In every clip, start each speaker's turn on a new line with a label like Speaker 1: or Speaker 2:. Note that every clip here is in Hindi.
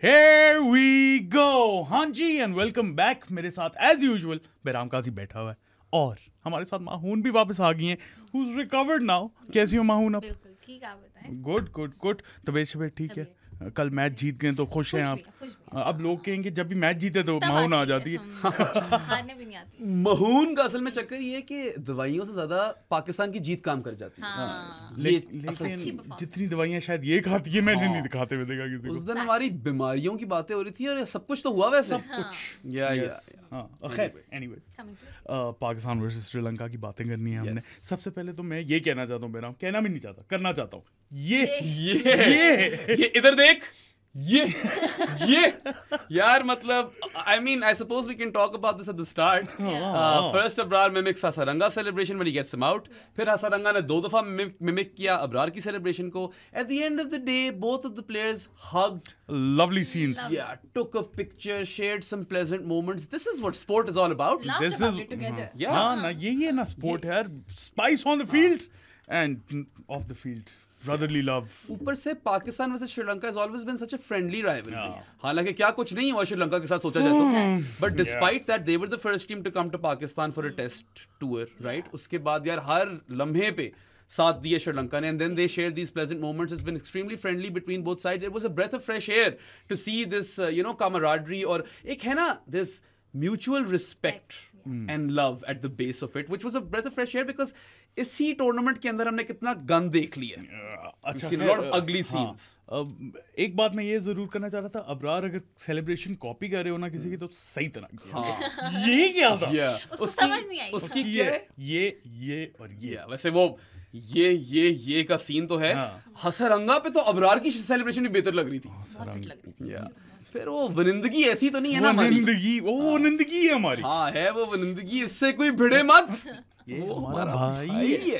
Speaker 1: Here we go! हाँ जी एंड वेलकम बैक। मेरे साथ एज यूजुअल बेराम काजी बैठा हुआ है और हमारे साथ माहून भी वापस आ गई हैं। Who's recovered now? कैसी हो माहून अब?
Speaker 2: बिल्कुल ठीक, आप बताएं।
Speaker 1: गुड। तबीयत शबीयत ठीक है? कल मैच जीत गए तो खुश हैं आप? अब लोग कहेंगे जब भी मैच जीते तो माहून आ जाती है।
Speaker 2: हारने भी नहीं आती।
Speaker 3: महून का असल में चक्कर ये है कि दवाइयों से ज्यादा पाकिस्तान की जीत काम कर जाती है।
Speaker 2: हाँ।
Speaker 1: लेकिन जितनी दवाइयां शायद ये खाती है मैंने नहीं दिखाते हुए देखा किसी को।
Speaker 3: उस दिन हमारी बीमारियों की बातें हो रही थी और सब कुछ तो हुआ वैसे। या
Speaker 1: खैर एनीवेज पाकिस्तान वर्सेस श्रीलंका की बातें करनी है हमने। सबसे पहले तो मैं ये कहना चाहता हूँ बेराम, कहना भी नहीं चाहता, करना चाहता हूँ
Speaker 3: ये इधर देख ये यार मतलब I mean I suppose we can talk about this at the start. First Abrar mimics Hasaranga celebration when he gets him out. फिर हसरंगा ने 2 दफा मिमिक किया अबरार की सेलिब्रेशन को. At the end of the day both of the players hugged.
Speaker 1: Lovely scenes.
Speaker 3: Yeah, took a picture, shared some pleasant moments. This is what sport is all about.
Speaker 1: This is
Speaker 2: together.
Speaker 3: Yeah.
Speaker 1: हाँ ना यही है ना स्पोर्ट है यार. Spice on the field and off the field. Brotherly love.
Speaker 3: ऊपर से Pakistan versus Sri Lanka has always been such a friendly rivalry. हालांकि क्या कुछ नहीं हुआ श्रीलंका के साथ सोचा जाए तो, but despite that they were the first team to come to Pakistan for a test tour, right? उसके बाद यार हर लम्हे पे साथ दिए श्रीलंका ने, and then they shared these pleasant moments. It's been extremely friendly between both sides. It was a breath of fresh air to see this, camaraderie और एक है ना this mutual respect and love at the base of it, which was a breath of fresh air because इसी टूर्नामेंट के अंदर हमने कितना गन देख लिया।
Speaker 1: अच्छा,
Speaker 3: We've seen a lot of ugly scenes.
Speaker 1: एक बात मैं ये जरूर करना चाह रहा था, अबरार अगर सेलिब्रेशन कॉपी कर रहे हो ना किसी की तो सही तरह किया। ये क्या था?
Speaker 2: उसको समझ नहीं आई।
Speaker 3: उसकी क्या है?
Speaker 1: ये और ये।
Speaker 3: वैसे वो ये का सीन तो है। हसरंगा पे तो अबरार की सेलिब्रेशन भी बेहतर लग रही थी। फिर वो वनिंदगी ऐसी तो नहीं है ना
Speaker 1: वो वनिंदगी है हमारी।
Speaker 3: हाँ है वो वनिंदगी, इससे कोई भिड़े मत।
Speaker 1: वो हमारा भाई
Speaker 3: है।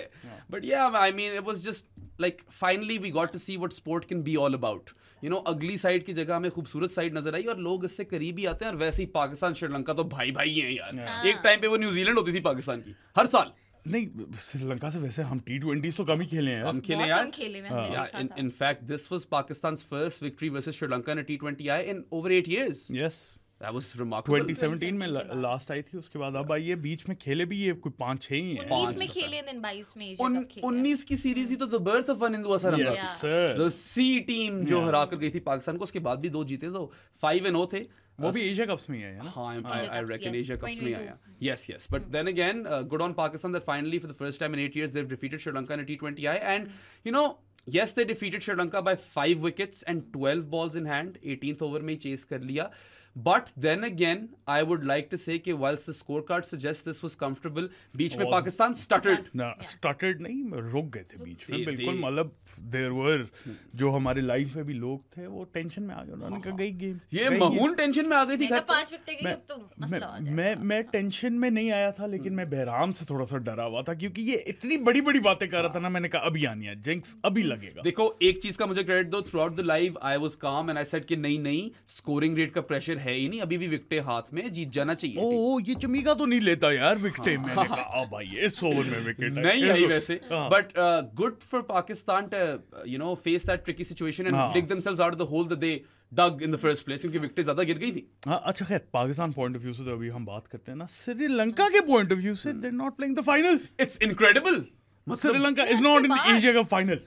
Speaker 3: But yeah, I mean it was just like finally we got to see what sport can be all about. You know, अगली साइड की जगह हमें खूबसूरत साइड नजर आई और लोग इससे करीब ही आते हैं। और वैसे ही पाकिस्तान श्रीलंका तो भाई हैं यार। एक टाइम पे वो न्यूजीलैंड होती थी पाकिस्तान की हर साल।
Speaker 1: नहीं श्रीलंका से वैसे हम T20s तो कम ही खेले हैं।
Speaker 3: कम खेले यार। In fact, this was Pakistan's first victory versus Sri Lanka in a T20I in over 8 years.
Speaker 1: Yes.
Speaker 3: That was remarkable.
Speaker 1: 2017 में लास्ट आई थी, उसके बाद अब आई है। बीच में खेले भी ये कोई 5-6 ही हैं।
Speaker 2: 19 में खेले, दिन 22 में एशिया कप खेले।
Speaker 3: 19 की सीरीज ही तो the birth of Wanindu Hasaranga.
Speaker 1: Yes sir.
Speaker 3: The C team जो हरा कर गई थी पाकिस्तान को, उसके बाद भी 2 जीते तो 5-0 थे।
Speaker 1: वो भी एशिया कप्स में ही है ना?
Speaker 3: हाँ, I reckon Asia Cups में आया. Yes. But then again, good on Pakistan that finally for the first time in 8 years they've defeated Sri Lanka in a T20I. And you know, yes they defeated Sri Lanka by 5 wickets and 12 balls in hand. 18th over में chase कर लिया. But then again, I would like to say कि whilst the scorecard suggests this was comfortable, बीच में पाकिस्तान stuttered.
Speaker 1: ना stuttered नहीं, रुक गए थे बीच में बिल्कुल। मतलब there were जो हमारे लाइफ में भी लोग थे वो टेंशन में आ गए। उन्होंने कहा गई गेम।
Speaker 3: ये महून टेंशन में आ गई थी।
Speaker 2: 5 विकेट गई तो मसला हो जाएगा।
Speaker 1: मैं टेंशन में नहीं आया था, लेकिन मैं बहराम से थोड़ा सा डरा हुआ था क्योंकि ये इतनी बड़ी बातें कर रहा था ना। मैंने कहा अभी आनी है जिंक्स, अभी लगेगा।
Speaker 3: देखो एक चीज का मुझे क्रेडिट दो, through out the live I was काम एंड आई सेड कि नहीं स्कोरिंग रेट का प्रेशर है ही नहीं, अभी भी विकेटें हाथ में, जीत जाना चाहिए।
Speaker 1: ये चमीका तो नहीं लेता यार विकेटें। मैंने कहा भाई इस ओवर में विकेट
Speaker 3: नहीं आई वैसे। But good for Pakistan to face that tricky situation and dig themselves out of the hole that they dug in the first place, क्योंकि विकेटें ज्यादा गिर गई थी।
Speaker 1: अच्छा खैर पाकिस्तान पॉइंट ऑफ व्यू से तो अभी हम बात करते हैं ना। श्रीलंका के पॉइंट ऑफ व्यू से they're not playing the final.
Speaker 3: It's incredible.
Speaker 1: Sri Lanka is not in the Asia Cup final.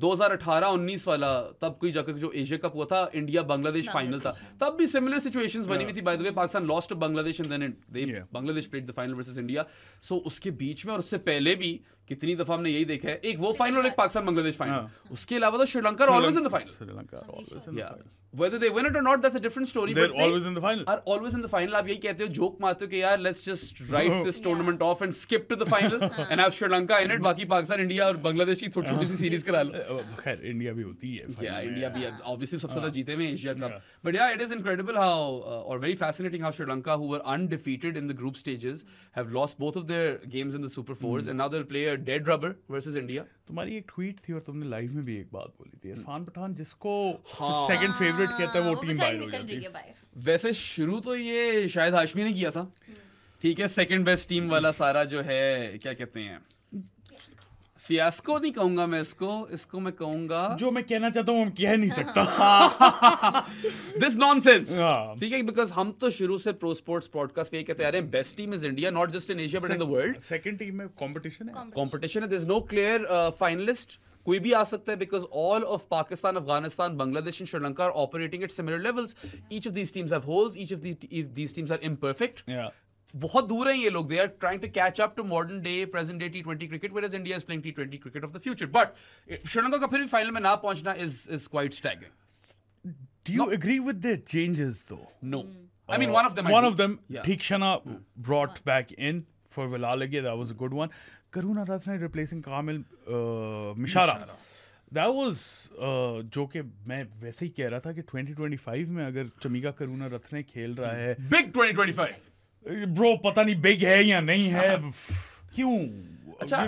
Speaker 3: 2018-19 वाला तब कोई जाकर जो एशिया कप हुआ था, इंडिया बांग्लादेश फाइनल था, तब भी सिमिलर सिचुएशंस बनी हुई थी। By the way Pakistan lost to Bangladesh and then Bangladesh played the final versus India. So उसके बीच में और उससे पहले भी कितनी दफा हमने यही देखा है, एक वो फाइनल और एक पाकिस्तान बांग्लादेश फाइनल। उसके अलावा तो Sri Lanka always in the final.
Speaker 1: Sri Lanka always in the final.
Speaker 3: Whether they win it or not, that's a different story.
Speaker 1: They're always in the final.
Speaker 3: Are always in the final. आप यही कहते हो, जोक मारते हो कि यार let's just write this tournament off and skip to the final and have Sri Lanka in it. बाकी पाकिस्तान, इंडिया और बांग्लादेश की छोटी सी सीरीज करा लो।
Speaker 1: खैर इंडिया भी होती है।
Speaker 3: इंडिया भी obviously सबसे ज्यादा जीते हुए Asia cup. But yeah, it is incredible how or very fascinating how Sri Lanka, who were undefeated in the group stages, have lost both of their games in the Super Fours and now they'll play a dead rubber versus India.
Speaker 1: तुम्हारी एक ट्वीट थी और तुमने लाइव में भी एक बात बोली थी, इरफान पठान जिसको सेकंड फेवरेट कहता है वो टीम बाहर हो जाती है।
Speaker 3: वैसे शुरू तो ये शायद हाशमी ने किया था, ठीक है, सेकंड बेस्ट टीम वाला सारा जो है क्या कहते हैं फियास्को नहीं कहूंगा मैं इसको मैं कहूंगा
Speaker 1: जो मैं कहना चाहता हूँ कह नहीं सकता।
Speaker 3: This nonsense.
Speaker 1: हाँ।
Speaker 3: ठीक है, बिकॉज हम तो शुरू से प्रो स्पोर्ट्स पॉडकास्ट पे ये कहते आ रहे हैं best team is India, not just in Asia but in the world.
Speaker 1: Second team में कंपटीशन है,
Speaker 3: कंपटीशन है, there is no clear finalist, कोई भी आ सकता है because all of Pakistan, Afghanistan, Bangladesh and Sri Lanka are operating at similar levels. Each of these teams have holes, each of these teams are imperfect. बहुत दूर हैं ये लोग, they are trying to catch up to modern day present day T20 cricket, whereas India is playing T20 cricket of the future. But Sri Lanka का फिर भी फाइनल में ना पहुंचना is quite staggering.
Speaker 1: Do you agree with their changes though?
Speaker 3: No. I mean, one of them, yeah.
Speaker 1: Theekshana brought back in for Velalage. That was a good one. Karuna Ratne replacing Kamil Mishara. That was जो कि मैं वैसे ही कह रहा था कि 2025 में अगर चमिका करुणा रत्ने खेल रहा है,
Speaker 3: Big 2025.
Speaker 1: ब्रो पता नहीं बिग है या नहीं है, क्यों?
Speaker 3: अच्छा,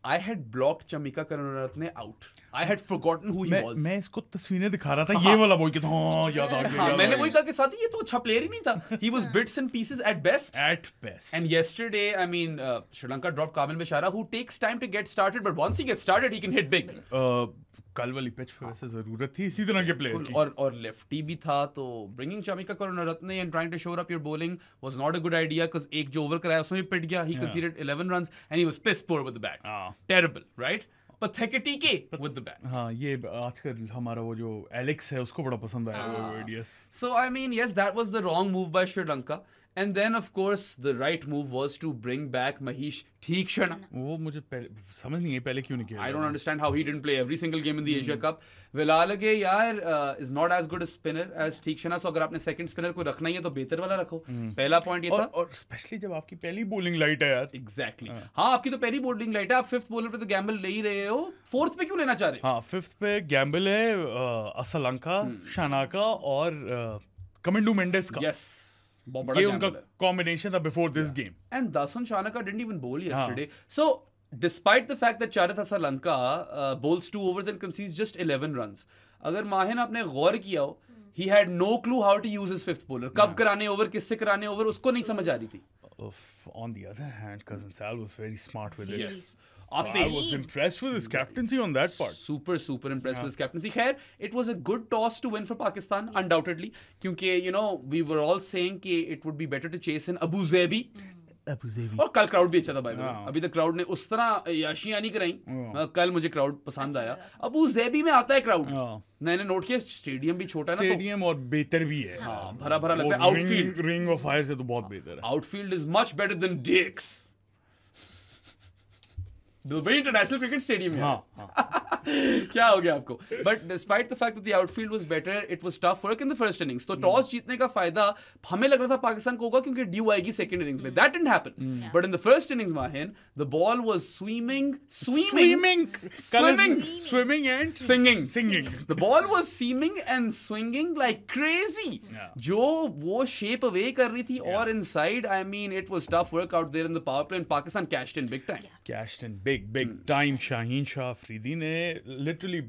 Speaker 3: I had blocked Chamika Karunaratne out. I had forgotten who he was.
Speaker 1: मैं इसको तस्वीरें दिखा रहा था, ये वाला बोल के, हाँ याद आ गया।
Speaker 3: मैंने वही कहा कि साथ ही ये तो अच्छा प्लेयर ही नहीं था। He was bits and pieces at best.
Speaker 1: At best.
Speaker 3: And yesterday, I mean, Sri Lanka dropped Kamil Mishara, who takes time to get started, but once he gets started, he can hit big.
Speaker 1: कल वाली पिच पे वैसे जरूरत थी इसी तरह के प्लेयर की,
Speaker 3: और लेफ्टी भी था, तो bringing Chamika Karunaratne and trying to shore up your bowling was not a good idea, because एक जो ओवर कराया उसमें भी पिट गया। He conceded 11 runs and he was piss poor with the bat. Terrible, right? Pathetic with the bat.
Speaker 1: हां, ये आजकल हमारा वो जो एलेक्स है उसको बड़ा पसंद आया वो videos.
Speaker 3: So I mean yes, that was the wrong move by Sri Lanka. And then, of course, the right move was to bring back Mahesh Theekshana.
Speaker 1: वो मुझे समझ नहीं है पहले क्यों नहीं किया।
Speaker 3: I don't understand how he didn't play every single game in the Asia Cup. Velalage यार is not as good a spinner as Theekshana, so अगर आपने second spinner को रखना ही है तो बेहतर वाला रखो। पहला point ये था।
Speaker 1: और स्पेशली जब आपकी पहली bowling लाइट है यार।
Speaker 3: Exactly. हाँ, आपकी तो पहली bowling लाइट है, आप fifth bowler पे तो gamble ले ही रहे हो, fourth पे क्यों लेना चाह रहे?
Speaker 1: हाँ, fifth पे gamble है असलंका, शानाका और कमिंडू मेंडिस का।
Speaker 3: Yes.
Speaker 1: ये उनका कॉम्बिनेशन था before this game.
Speaker 3: And Dasun Shanaka didn't even bowl yesterday. So, despite the fact that Charit Asalanka bowls 2 overs and concedes just 11 runs, अगर माहिन आपने गौर किया हो, he had no clue how to use his fifth bowler. कब कराने ओवर, किससे कराने ओवर, उसको नहीं समझ आ रही थी।
Speaker 1: On the other hand, Cousin Sal was very smart with it.
Speaker 3: Yes.
Speaker 1: I was impressed with his captaincy on that part.
Speaker 3: Super impressed with his captaincy. Khair, it was a good toss to win for Pakistan, undoubtedly. क्योंकि you know we were all saying कि it would be better to chase in Abu Zabi. और कल क्राउड भी अच्छा था भाई। अभी तक क्राउड ने उस तरह याशियां नहीं कराई। कल मुझे क्राउड पसंद आया। अबू ज़ेबी में आता है क्राउड, मैंने नोट किया, स्टेडियम भी छोटा है ना,
Speaker 1: स्टेडियम और बेहतर भी है।
Speaker 3: हाँ, भरा लगता है। आउटफील्ड,
Speaker 1: रिंग ऑफ फायर से तो बहुत बेहतर है।
Speaker 3: Outfield is much better than Dix, Dubai international cricket stadium है। क्या हो गया आपको? But despite the fact that the outfield was better, it was tough work in the first innings. तो टॉस जीतने का फायदा हमें लग रहा था पाकिस्तान को होगा क्योंकि ड्यू आएगी सेकंड इनिंग्स में। That didn't happen, but in the first innings man the ball was swimming
Speaker 1: and singing.
Speaker 3: The ball was seaming and swinging like crazy. जो वो शेप अवे कर रही थी और inside, I mean it was tough work out there in the power play and Pakistan cashed in big time.
Speaker 1: Cashed in big time. Shaheen Shah Afridi ने literally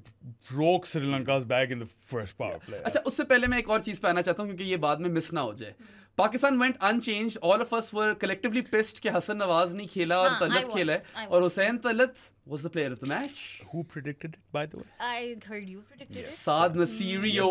Speaker 1: broke Sri Lanka's back in the first power play.
Speaker 3: अच्छा, उससे पहले मैं एक और चीज पे आना चाहता हूँ क्योंकि ये बाद में मिस ना हो जाए। Pakistan went unchanged. All of us were collectively pissed कि हसन नवाज नहीं खेला और तलत खेला है, और Hussain Talat was the player of the match.
Speaker 1: Who predicted it, by the way?
Speaker 2: I heard you predicted it.
Speaker 3: साद नसीरियो।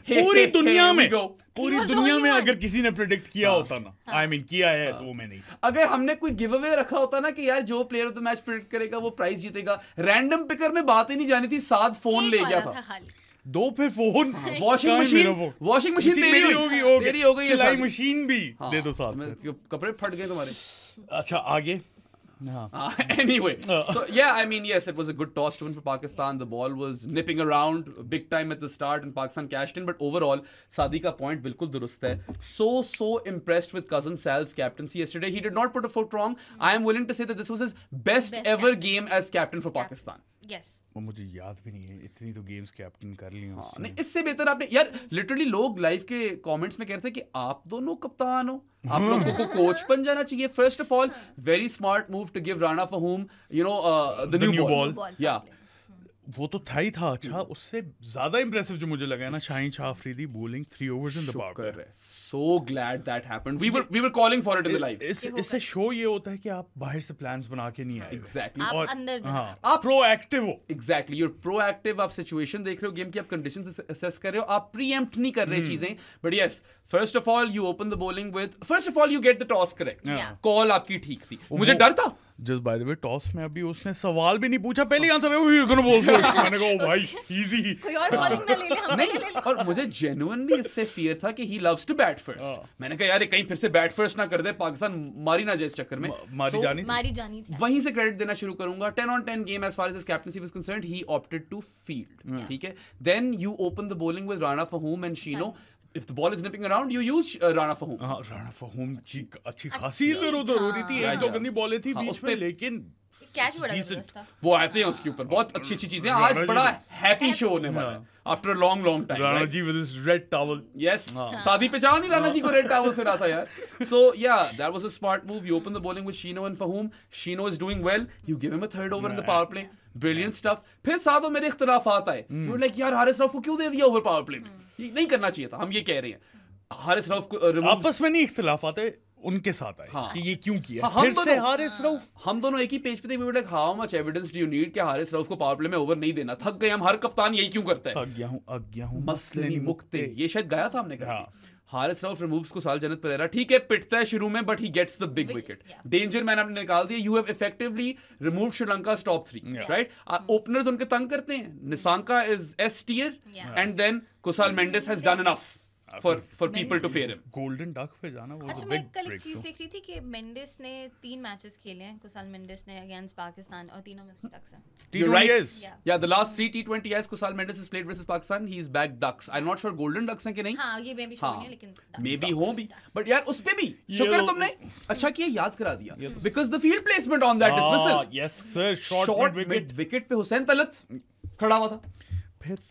Speaker 1: पूरी दुनिया में अगर किसी ने प्रेडिक्ट किया होता ना, I mean किया है तो वो मैं नहीं।
Speaker 3: अगर हमने कोई गिव अवे रखा होता ना कि यार जो player of the match predict करेगा वो प्राइज जीतेगा, रैंडम पिकर में बात ही नहीं जानी थी, साद फोन ले गया था।
Speaker 1: दो फिर फोन,
Speaker 3: वॉशिंग मशीन तेरी हो गई,
Speaker 1: सिलाई मशीन भी दे दो साथ में।
Speaker 3: कपड़े फट गए तुम्हारे।
Speaker 1: अच्छा, आगे।
Speaker 3: Anyway, so yeah, I mean, yes, it was a good toss to win for Pakistan. The ball was nipping around big time at the start and Pakistan cashed in, but overall, Sadi ka point bilkul durust hai. So impressed with Cousin Sal's captaincy yesterday. He did not put a foot wrong. I am willing to say that this was his best ever game as captain for Pakistan.
Speaker 2: Yes.
Speaker 1: मुझे याद भी नहीं है, इतनी तो गेम्स कैप्टन कर ली हैं।
Speaker 3: नहीं, इससे बेहतर आपने यार, लिटरली लोग लाइव के कमेंट्स में कह रहे थे कि आप दोनों कप्तान हो, आप लोगों को कोच बन जाना चाहिए। First of all, very smart move to give Rana Faheem, you know, the new ball. Yeah.
Speaker 1: वो तो था ही था अच्छा, उससे ज्यादा इंप्रेसिव जो मुझे लगा है ना, Shaheen Shah Afridi bowling 3 overs in the power play.
Speaker 3: So glad that happened. We were calling for it in the live.
Speaker 1: इससे शो ये होता है कि आप बाहर से प्लान्स बना के नहीं आए,
Speaker 3: Exactly.
Speaker 2: आप
Speaker 1: और
Speaker 2: अंदर
Speaker 1: आप प्रोएक्टिव हो.
Speaker 3: Exactly. You're proactive. आप सिचुएशन देख रहे हो, गेम की आप कंडीशंस असेस कर रहे हो, आप प्रीएम्प्ट नहीं कर रहे चीजें. But yes, first of all you open the bowling with, first of all you get the toss correct.
Speaker 2: Yeah.
Speaker 3: Call आपकी ठीक थी. मुझे डर था.
Speaker 1: Just by the way, toss में अभी उसने सवाल भी नहीं पूछा, पहले आंसर है you're gonna bowl first. मैंने कहा ओ भाई इजी.
Speaker 2: कोई और बॉलिंग ना ले ले, हम
Speaker 3: नहीं, और मुझे जेन्युइनली इससे फियर था कि he loves to bat first. मैंने कहा यार कहीं फिर से बैट फर्स्ट ना कर दे, पाकिस्तान मारी ना जाए इस चक्कर में.
Speaker 1: मारी जानी
Speaker 2: थी.
Speaker 3: वहीं से क्रेडिट देना शुरू करूंगा. 10 on 10 game as far as his captaincy was concerned, he opted to field. ठीक है. Then you open the bowling with Rana Fahim and Shino. If the ball is nipping around, you use Rana Fahim.
Speaker 1: Rana फहूम की अच्छी खासी इधर उधर हो रही थी, एक दो गंदी बॉलें थी बीच में, लेकिन
Speaker 2: कैच बड़ा जबरदस्त था.
Speaker 3: वो आते हैं उसके ऊपर, बहुत अच्छी अच्छी चीजें. आज बड़ा हैप्पी शो होने वाला है after a long time.
Speaker 1: Rana ji with his red towel.
Speaker 3: Yes. शादी पे जाओ नहीं, राणा जी को रेड टॉवल से रहा था यार. So yeah, that was a smart move. You open the bowling with Shino and Fahim. Shino is doing well. You give him a third over in the power play. Brilliant stuff. फिर साथ मेरे इख्तिलाफात आए. You were like यार हारिस रऊफ को क्यों दे दिया ओवर पावर प्ले में? ये नहीं करना चाहिए था. हम ये कह रहे हैं. हारिस रऊफ को
Speaker 1: आपस में नहीं इख्तिलाफ आते, उनके साथ आए कि ये क्यों किया.
Speaker 3: हम
Speaker 1: फिर से हारिस रऊफ,
Speaker 3: हम दोनों एक ही पेज पे थे. We were like, how much evidence do you need कि हारिस रऊफ को पावर प्ले में ओवर नहीं देना? थक गए हम. हर कप्तान यही क्यों करता है?
Speaker 1: अग गया हूं
Speaker 3: मसले नहीं मुक्ते. ये शायद गाया था हमने कहा. हारिस रऊफ रिमूव्स को साल जन्नत परेरा. ठीक है, पिटता है शुरू में, but he gets the big wicket. Danger man आपने निकाल दिया. You have effectively removed Sri Lanka top 3, right? Openers उनके तंग करते हैं. Nissanka is S tier and then Kusal Mendis has done enough for people to fear him.
Speaker 1: Golden duck पे जाना वो
Speaker 2: अच्छा, मैं कल एक चीज देख रही थी कि मेंडिस ने 3 मैचेस खेले हैं, कुसाल मेंडिस ने अगेंस्ट पाकिस्तान, और तीनों में उसके डक्स हैं.
Speaker 3: You're right. Yeah, the last 3 T20s Kusal Mendes has played versus Pakistan. He's back ducks. I'm not sure golden ducks हैं कि नहीं.
Speaker 2: हाँ, ये maybe show नहीं है, लेकिन
Speaker 3: maybe हो भी. But यार उस पे भी शुक्र तुमने अच्छा किया, याद करा दिया. Because the field placement on that dismissal.
Speaker 1: Yes sir, short mid
Speaker 3: wicket पे हुसैन तलत खड़ा हुआ था.
Speaker 1: फिर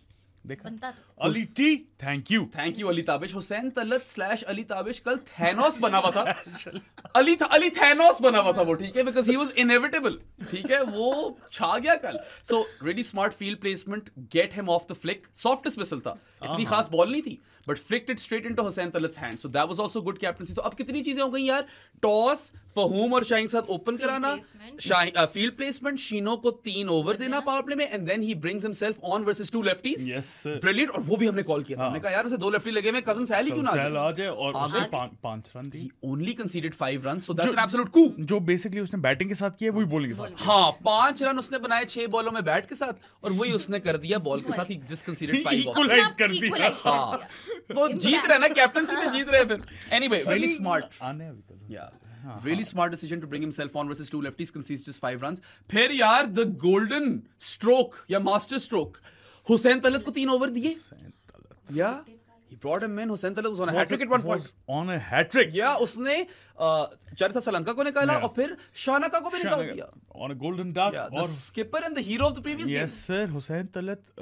Speaker 1: देखा
Speaker 2: बनता
Speaker 1: Ali T. Thank you
Speaker 3: Ali Tabish. Hussain Talat / Ali Tabish कल थैनोस बना हुआ था. अली थैनोस बना हुआ था वो. ठीक है, बिकॉज ही वाज इनएविटेबल. ठीक है, वो छा गया कल. So really smart field placement, get him off the flick. Soft dismissal था, इतनी खास बॉल नहीं थी, but flicked it straight into Hussain Talat's hand. So that was also good captaincy. तो अब कितनी चीजें हो गई यार. टॉस फहूम और शाहीन के साथ ओपन कराना, फील्ड प्लेसमेंट, शीनो को 3 ओवर देना पावर प्ले में, and then he brings himself on versus 2 lefties. Brilliant. और वो भी हमने कॉल किया था. हमने कहा यार उसे 2 लेफ्टी लगे में, कजन सैल ही क्यों ना आ जाए.
Speaker 1: और उसे 5 run the.
Speaker 3: Only consider 5 runs, so that's an absolute coup.
Speaker 1: जो बेसिकली उसने बैटिंग के साथ किया वही बॉलिंग के साथ.
Speaker 3: हाँ, 5 रन उसने बनाए 6 बॉलों में बैट के साथ, और वही उसने कर दिया बॉल के साथ. ही जस्ट कंसीडर्ड 5
Speaker 1: इक्वलाइज कर दिया.
Speaker 3: हाँ, तो जीत रहे ना, कैप्टनसी में जीत रहे फिर. Anyway, really smart. Really smart decision to bring himself on versus 2 lefties, concedes just 5 runs. फिर यार the golden stroke या master stroke, हुसैन तलत को 3 ओवर दिए. Yeah, he brought him in. Hussain Talat was on a hat trick at one point.
Speaker 1: On a hat trick.
Speaker 3: Yeah, उसने चरथा श्रीलंका को निकाला और फिर शानका को भी निकाल दिया.
Speaker 1: On a golden duck.
Speaker 3: Yeah, the skipper and the hero of the previous game.
Speaker 1: Yes sir, Hussain Talat.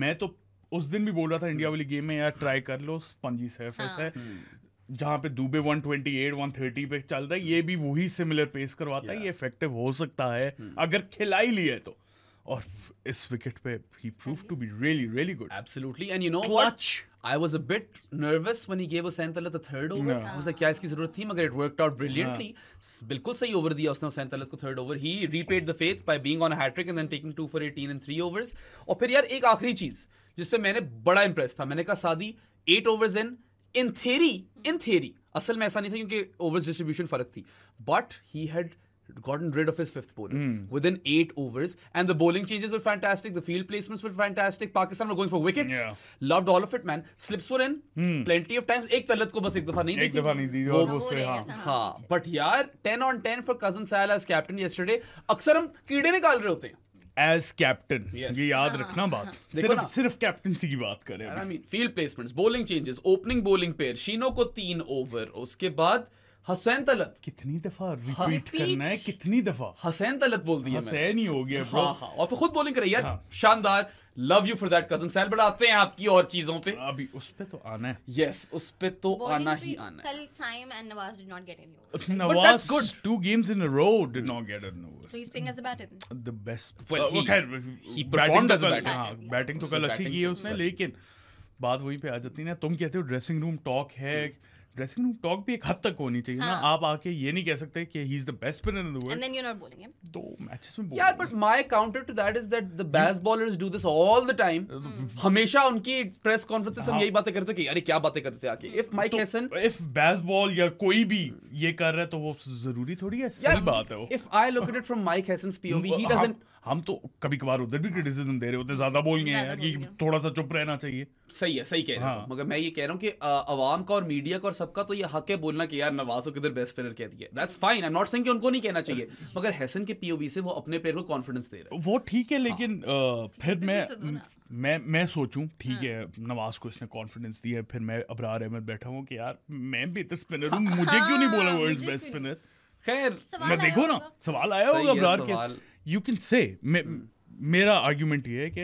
Speaker 1: मैं तो उस दिन भी बोल रहा था इंडिया वाली गेम में यार ट्राई कर लो, स्पंजी सरफेस है. जहाँ पे दुबे 128 130 पे चल रहा है, ये भी वही सिमिलर पेस करवाता है. ये इफेक्टिव हो सकता है अगर खिला ही लिए तो. और इस विकेट पे he proved to be really really good.
Speaker 3: Absolutely. And you know
Speaker 1: Clutch.
Speaker 3: what? I was a bit nervous when he gave Hussain Talat the 3rd over. I was like, क्या इसकी जरूरत थी? मगर it worked out brilliantly. बिल्कुल सही ओवर दिया उसने Hussain Talat को 3rd over. He repaid the faith by being on a hat trick and then taking 2 for 18 in 3 overs. और फिर यार एक आखिरी चीज जिससे मैंने बड़ा इंप्रेस था. मैंने कहा सादी 8 overs in theory असल में ऐसा नहीं था क्योंकि overs distribution फर्क थी, but he had gotten rid of his 5th bowler within 8 overs, and the bowling changes were fantastic, the field placements were fantastic. Pakistan were going for wickets. Loved all of it, man. Slips were in plenty of times. एक तलत को बस एक दफा नहीं दी
Speaker 1: वो उस पे.
Speaker 3: हाँ, but यार 10 on 10 for Cousin Sal as captain yesterday. अक्सर हम कीड़े निकाल रहे होते हैं
Speaker 1: एज कैप्टन. ये याद रखना बात. सिर्फ कैप्टनसी की बात करें.
Speaker 3: I mean, field placements, bowling changes, opening bowling pair, शीनो को 3 ओवर, उसके बाद हुसैन तलत.
Speaker 1: कितनी दफा रिपीट करना है, कितनी दफा
Speaker 3: हुसैन तलत बोल दिया
Speaker 1: हुसैन ही हो गया.
Speaker 3: हाँ, और फिर खुद बॉलिंग कराई यार. शानदार. Love you for that cousin Sal. But आते हैं आपकी और चीजों पे।
Speaker 1: अभी उस पे तो आना है।
Speaker 3: यस, उस पे तो आना ही आना है।
Speaker 2: कल Saim and Nawaz did not get any over.
Speaker 1: Nawaz,
Speaker 3: that's good.
Speaker 1: 2 games in a row did not get an over.
Speaker 2: So he's playing as a batter then.
Speaker 1: The best.
Speaker 3: Well, he
Speaker 1: he
Speaker 3: performed as a batter.
Speaker 1: हाँ, बैटिंग तो
Speaker 3: उसने
Speaker 1: कल अच्छी
Speaker 3: batting
Speaker 1: की है
Speaker 3: तो
Speaker 1: उसने,
Speaker 3: कल-
Speaker 1: लेकिन बात वहीं पे आ जाती है ना, तुम कहते हो ड्रेसिंग रूम टॉक है, ड्रेसिंग रूम टॉक भी एक हद तक होनी चाहिए ना। आप आके ये नहीं कह सकते कि he is the best spinner in the
Speaker 2: And
Speaker 1: world.
Speaker 2: then you're not bowling him.
Speaker 1: 2 matches में
Speaker 3: यार but my counter to that is that the best bowlers do this all the time. हमेशा उनकी प्रेस कॉन्फ्रेंसेस हम यही बातें करते थे कि यार क्या बातें करते थे आके। If mic Hesson,
Speaker 1: if baseball या कोई भी ये कर रहा है तो वो जरूरी थोड़ी है, सही बात है वो।
Speaker 3: If I look at it from Mike Hesson's POV, he doesn't.
Speaker 1: हम तो कभी कभार उधर भी क्रिटिसिज्म दे रहे होते, ज्यादा बोल गए हैं कि थोड़ा सा चुप रहना चाहिए।
Speaker 3: सही है, सही कह रहे हो। मगर मैं ये कह रहा हूँ कि अवाम का और मीडिया का और सबका तो ये हक है बोलना कि यार नवाज को किधर बेस्ट स्पिनर कह दिया। That's fine, I am not saying कि उनको नहीं कहना चाहिए, मगर हैसन के POV से वो अपने प्लेयर को कॉन्फिडेंस दे रहे हैं।
Speaker 1: वो ठीक है, लेकिन फिर
Speaker 2: तो दो ना।
Speaker 1: मैं सोचूं ठीक है नवाज को इसने कॉन्फिडेंस दिया है, फिर मैं अबरार अहमद बैठा हूँ कि यार मैं बेहतर स्पिनर हूँ, मुझे क्यों नहीं बोला वर्ल्ड्स
Speaker 2: मुझे
Speaker 1: बेस्ट
Speaker 2: क्यों
Speaker 1: स्पिनर।
Speaker 3: खैर
Speaker 1: मैं देखो ना, सवाल आया
Speaker 3: सही
Speaker 1: होगा
Speaker 3: है
Speaker 1: अबरार
Speaker 3: सवाल।
Speaker 1: के। यू कैन से, मेरा आर्गुमेंट ये है कि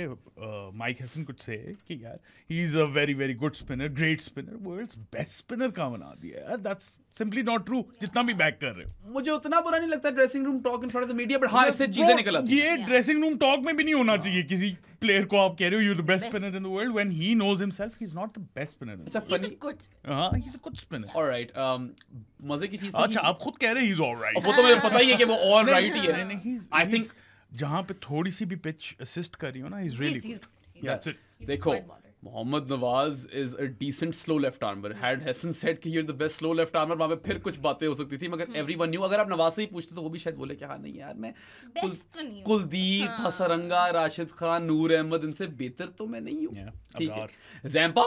Speaker 1: माइक हैसन कुछ से कि यार he is a very very good spinner, great spinner, world's best spinner का बना दिया यार। दैट्स सिंपली नॉट ट्रू, जितना भी बैक कर रहे हो।
Speaker 3: मुझे उतना बुरा नहीं लगता dressing room talk in front of the media, but हाँ इससे चीजें निकल आती हैं।
Speaker 1: ये ड्रेसिंग रूम टॉक में भी नहीं होना चाहिए किसी प्लेयर को। आप कह रहे हो you the best spinner in the world when he knows himself he is not the best spinner.
Speaker 3: अच्छा
Speaker 2: He's a
Speaker 3: funny,
Speaker 2: good spinner.
Speaker 1: हां he is a good spinner.
Speaker 3: Alright, मजे की चीज
Speaker 1: अच्छा आप खुद कह रहे ही इज ऑलराइट।
Speaker 3: वो तो मुझे पता ही है कि वो ऑलराइट ही है।
Speaker 1: आई थिंक जहां पे थोड़ी सी भी पिच असिस्ट कर रही हो ना, he is really
Speaker 2: He's
Speaker 1: good. That's it.
Speaker 3: देखो
Speaker 2: squad bowler.
Speaker 3: Mohammad Nawaz is a decent slow left armer. Had Hesson said कि you are the best slow left armer, वहां पे फिर कुछ बातें हो सकती थी, मगर एवरीवन न्यू। अगर आप नवाज से ही पूछते तो वो भी शायद बोले कि हाँ नहीं यार मैं
Speaker 2: Best तो नहीं हूँ।
Speaker 3: कुलदीप, हसरंगा, राशिद खान, नूर अहमद इनसे बेहतर तो मैं नहीं हूँ। ठीक है, Zampa,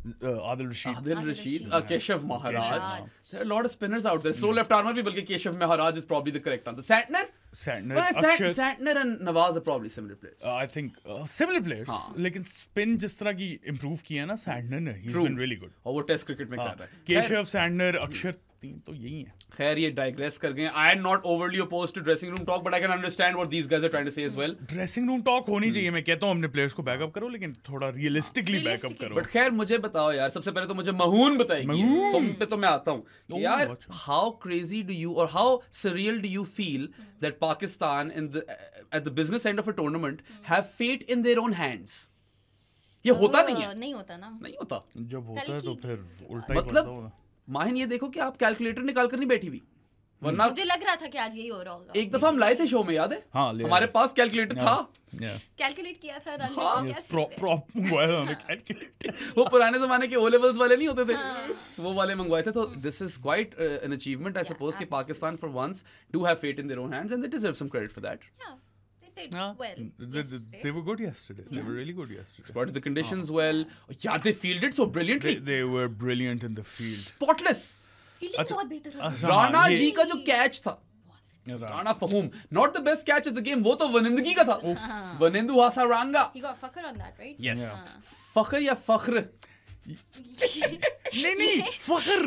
Speaker 1: Adil Rashid,
Speaker 3: Rashid, Keshav Maharaj. There are a lot of spinners out there. Slow left armer भी, बल्कि Keshav Maharaj is probably the correct answer. Santner?
Speaker 1: Santner,
Speaker 3: Well,
Speaker 1: Akshar,
Speaker 3: Santner and Nawaz are probably similar players.
Speaker 1: I think similar players, लेकिन स्पिन जिस तरह की इंप्रूव किया है ना सैंटनर ने, he is
Speaker 3: True.
Speaker 1: Been really good.
Speaker 3: और वो टेस्ट क्रिकेट में कर रहा है।
Speaker 1: केशव, सैंटनर, अक्षर, तीन तो यही है।
Speaker 3: खैर ये डाइग्रेस कर गए। I am not overly opposed to dressing room talk, but I can understand what these guys are trying to say as well.
Speaker 1: Dressing room talk होनी चाहिए, मैं कहता हूँ अपने प्लेयर्स को बैकअप करो, लेकिन थोड़ा रियलिस्टिकली बैकअप
Speaker 2: Realistically.
Speaker 1: करो।
Speaker 3: बट खैर मुझे बताओ यार, सबसे पहले तो मुझे महून बताइए। तुम पे तो मैं आता हूँ कि यार
Speaker 1: अच्छा।
Speaker 3: हाउ क्रेजी डू यू और how surreal do you feel that Pakistan in the at the business end of a tournament have fate in their own hands? ये होता नहीं है।
Speaker 2: नहीं होता ना।
Speaker 3: नहीं होता।
Speaker 1: जब होता है तो
Speaker 2: की-
Speaker 1: फिर उल्टा ही पड़ता
Speaker 3: मतलब
Speaker 1: होगा।
Speaker 3: माहिन ये देखो कि आप कैलकुलेटर निकाल कर नहीं बैठी हुई, वरना
Speaker 2: मुझे लग रहा था कि आज यही हो रहा होगा।
Speaker 3: एक दफा हम लाए थे शो में, याद है?
Speaker 1: हाँ, ले
Speaker 3: हमारे
Speaker 1: आए।
Speaker 3: पास कैलकुलेटर था।
Speaker 2: कैलकुलेट किया था रन
Speaker 3: हाँ,
Speaker 2: रेट, क्या
Speaker 1: Yes,
Speaker 2: सीखते हैं?
Speaker 1: prop मंगवाया था हमने कैलकुलेटर।
Speaker 3: वो पुराने जमाने के O levels वाले नहीं होते थे, वो वाले मंगवाए थे। तो this is quite an achievement I suppose कि Pakistan for once do have fate in their own hands and they deserve some credit for that.
Speaker 2: Yeah, they played
Speaker 1: Yeah,
Speaker 2: well yesterday.
Speaker 1: they were good yesterday. They were really good yesterday.
Speaker 3: Spotted the conditions well. Yeah, they fielded so brilliantly.
Speaker 1: They were brilliant in the field.
Speaker 3: Spotless.
Speaker 2: Fielding बहुत बेहतर हो
Speaker 1: अच्छा,
Speaker 3: राणा
Speaker 1: हाँ, ये-
Speaker 3: जी का जो कैच था, Rana Fahoom, not the best catch of the game, वो तो वनिंदगी का था। Wanindu हासारांगा।
Speaker 2: He got fucker on that, right?
Speaker 3: Yes.
Speaker 2: हाँ.
Speaker 3: फखर या फख्र?
Speaker 1: नहीं फख्र,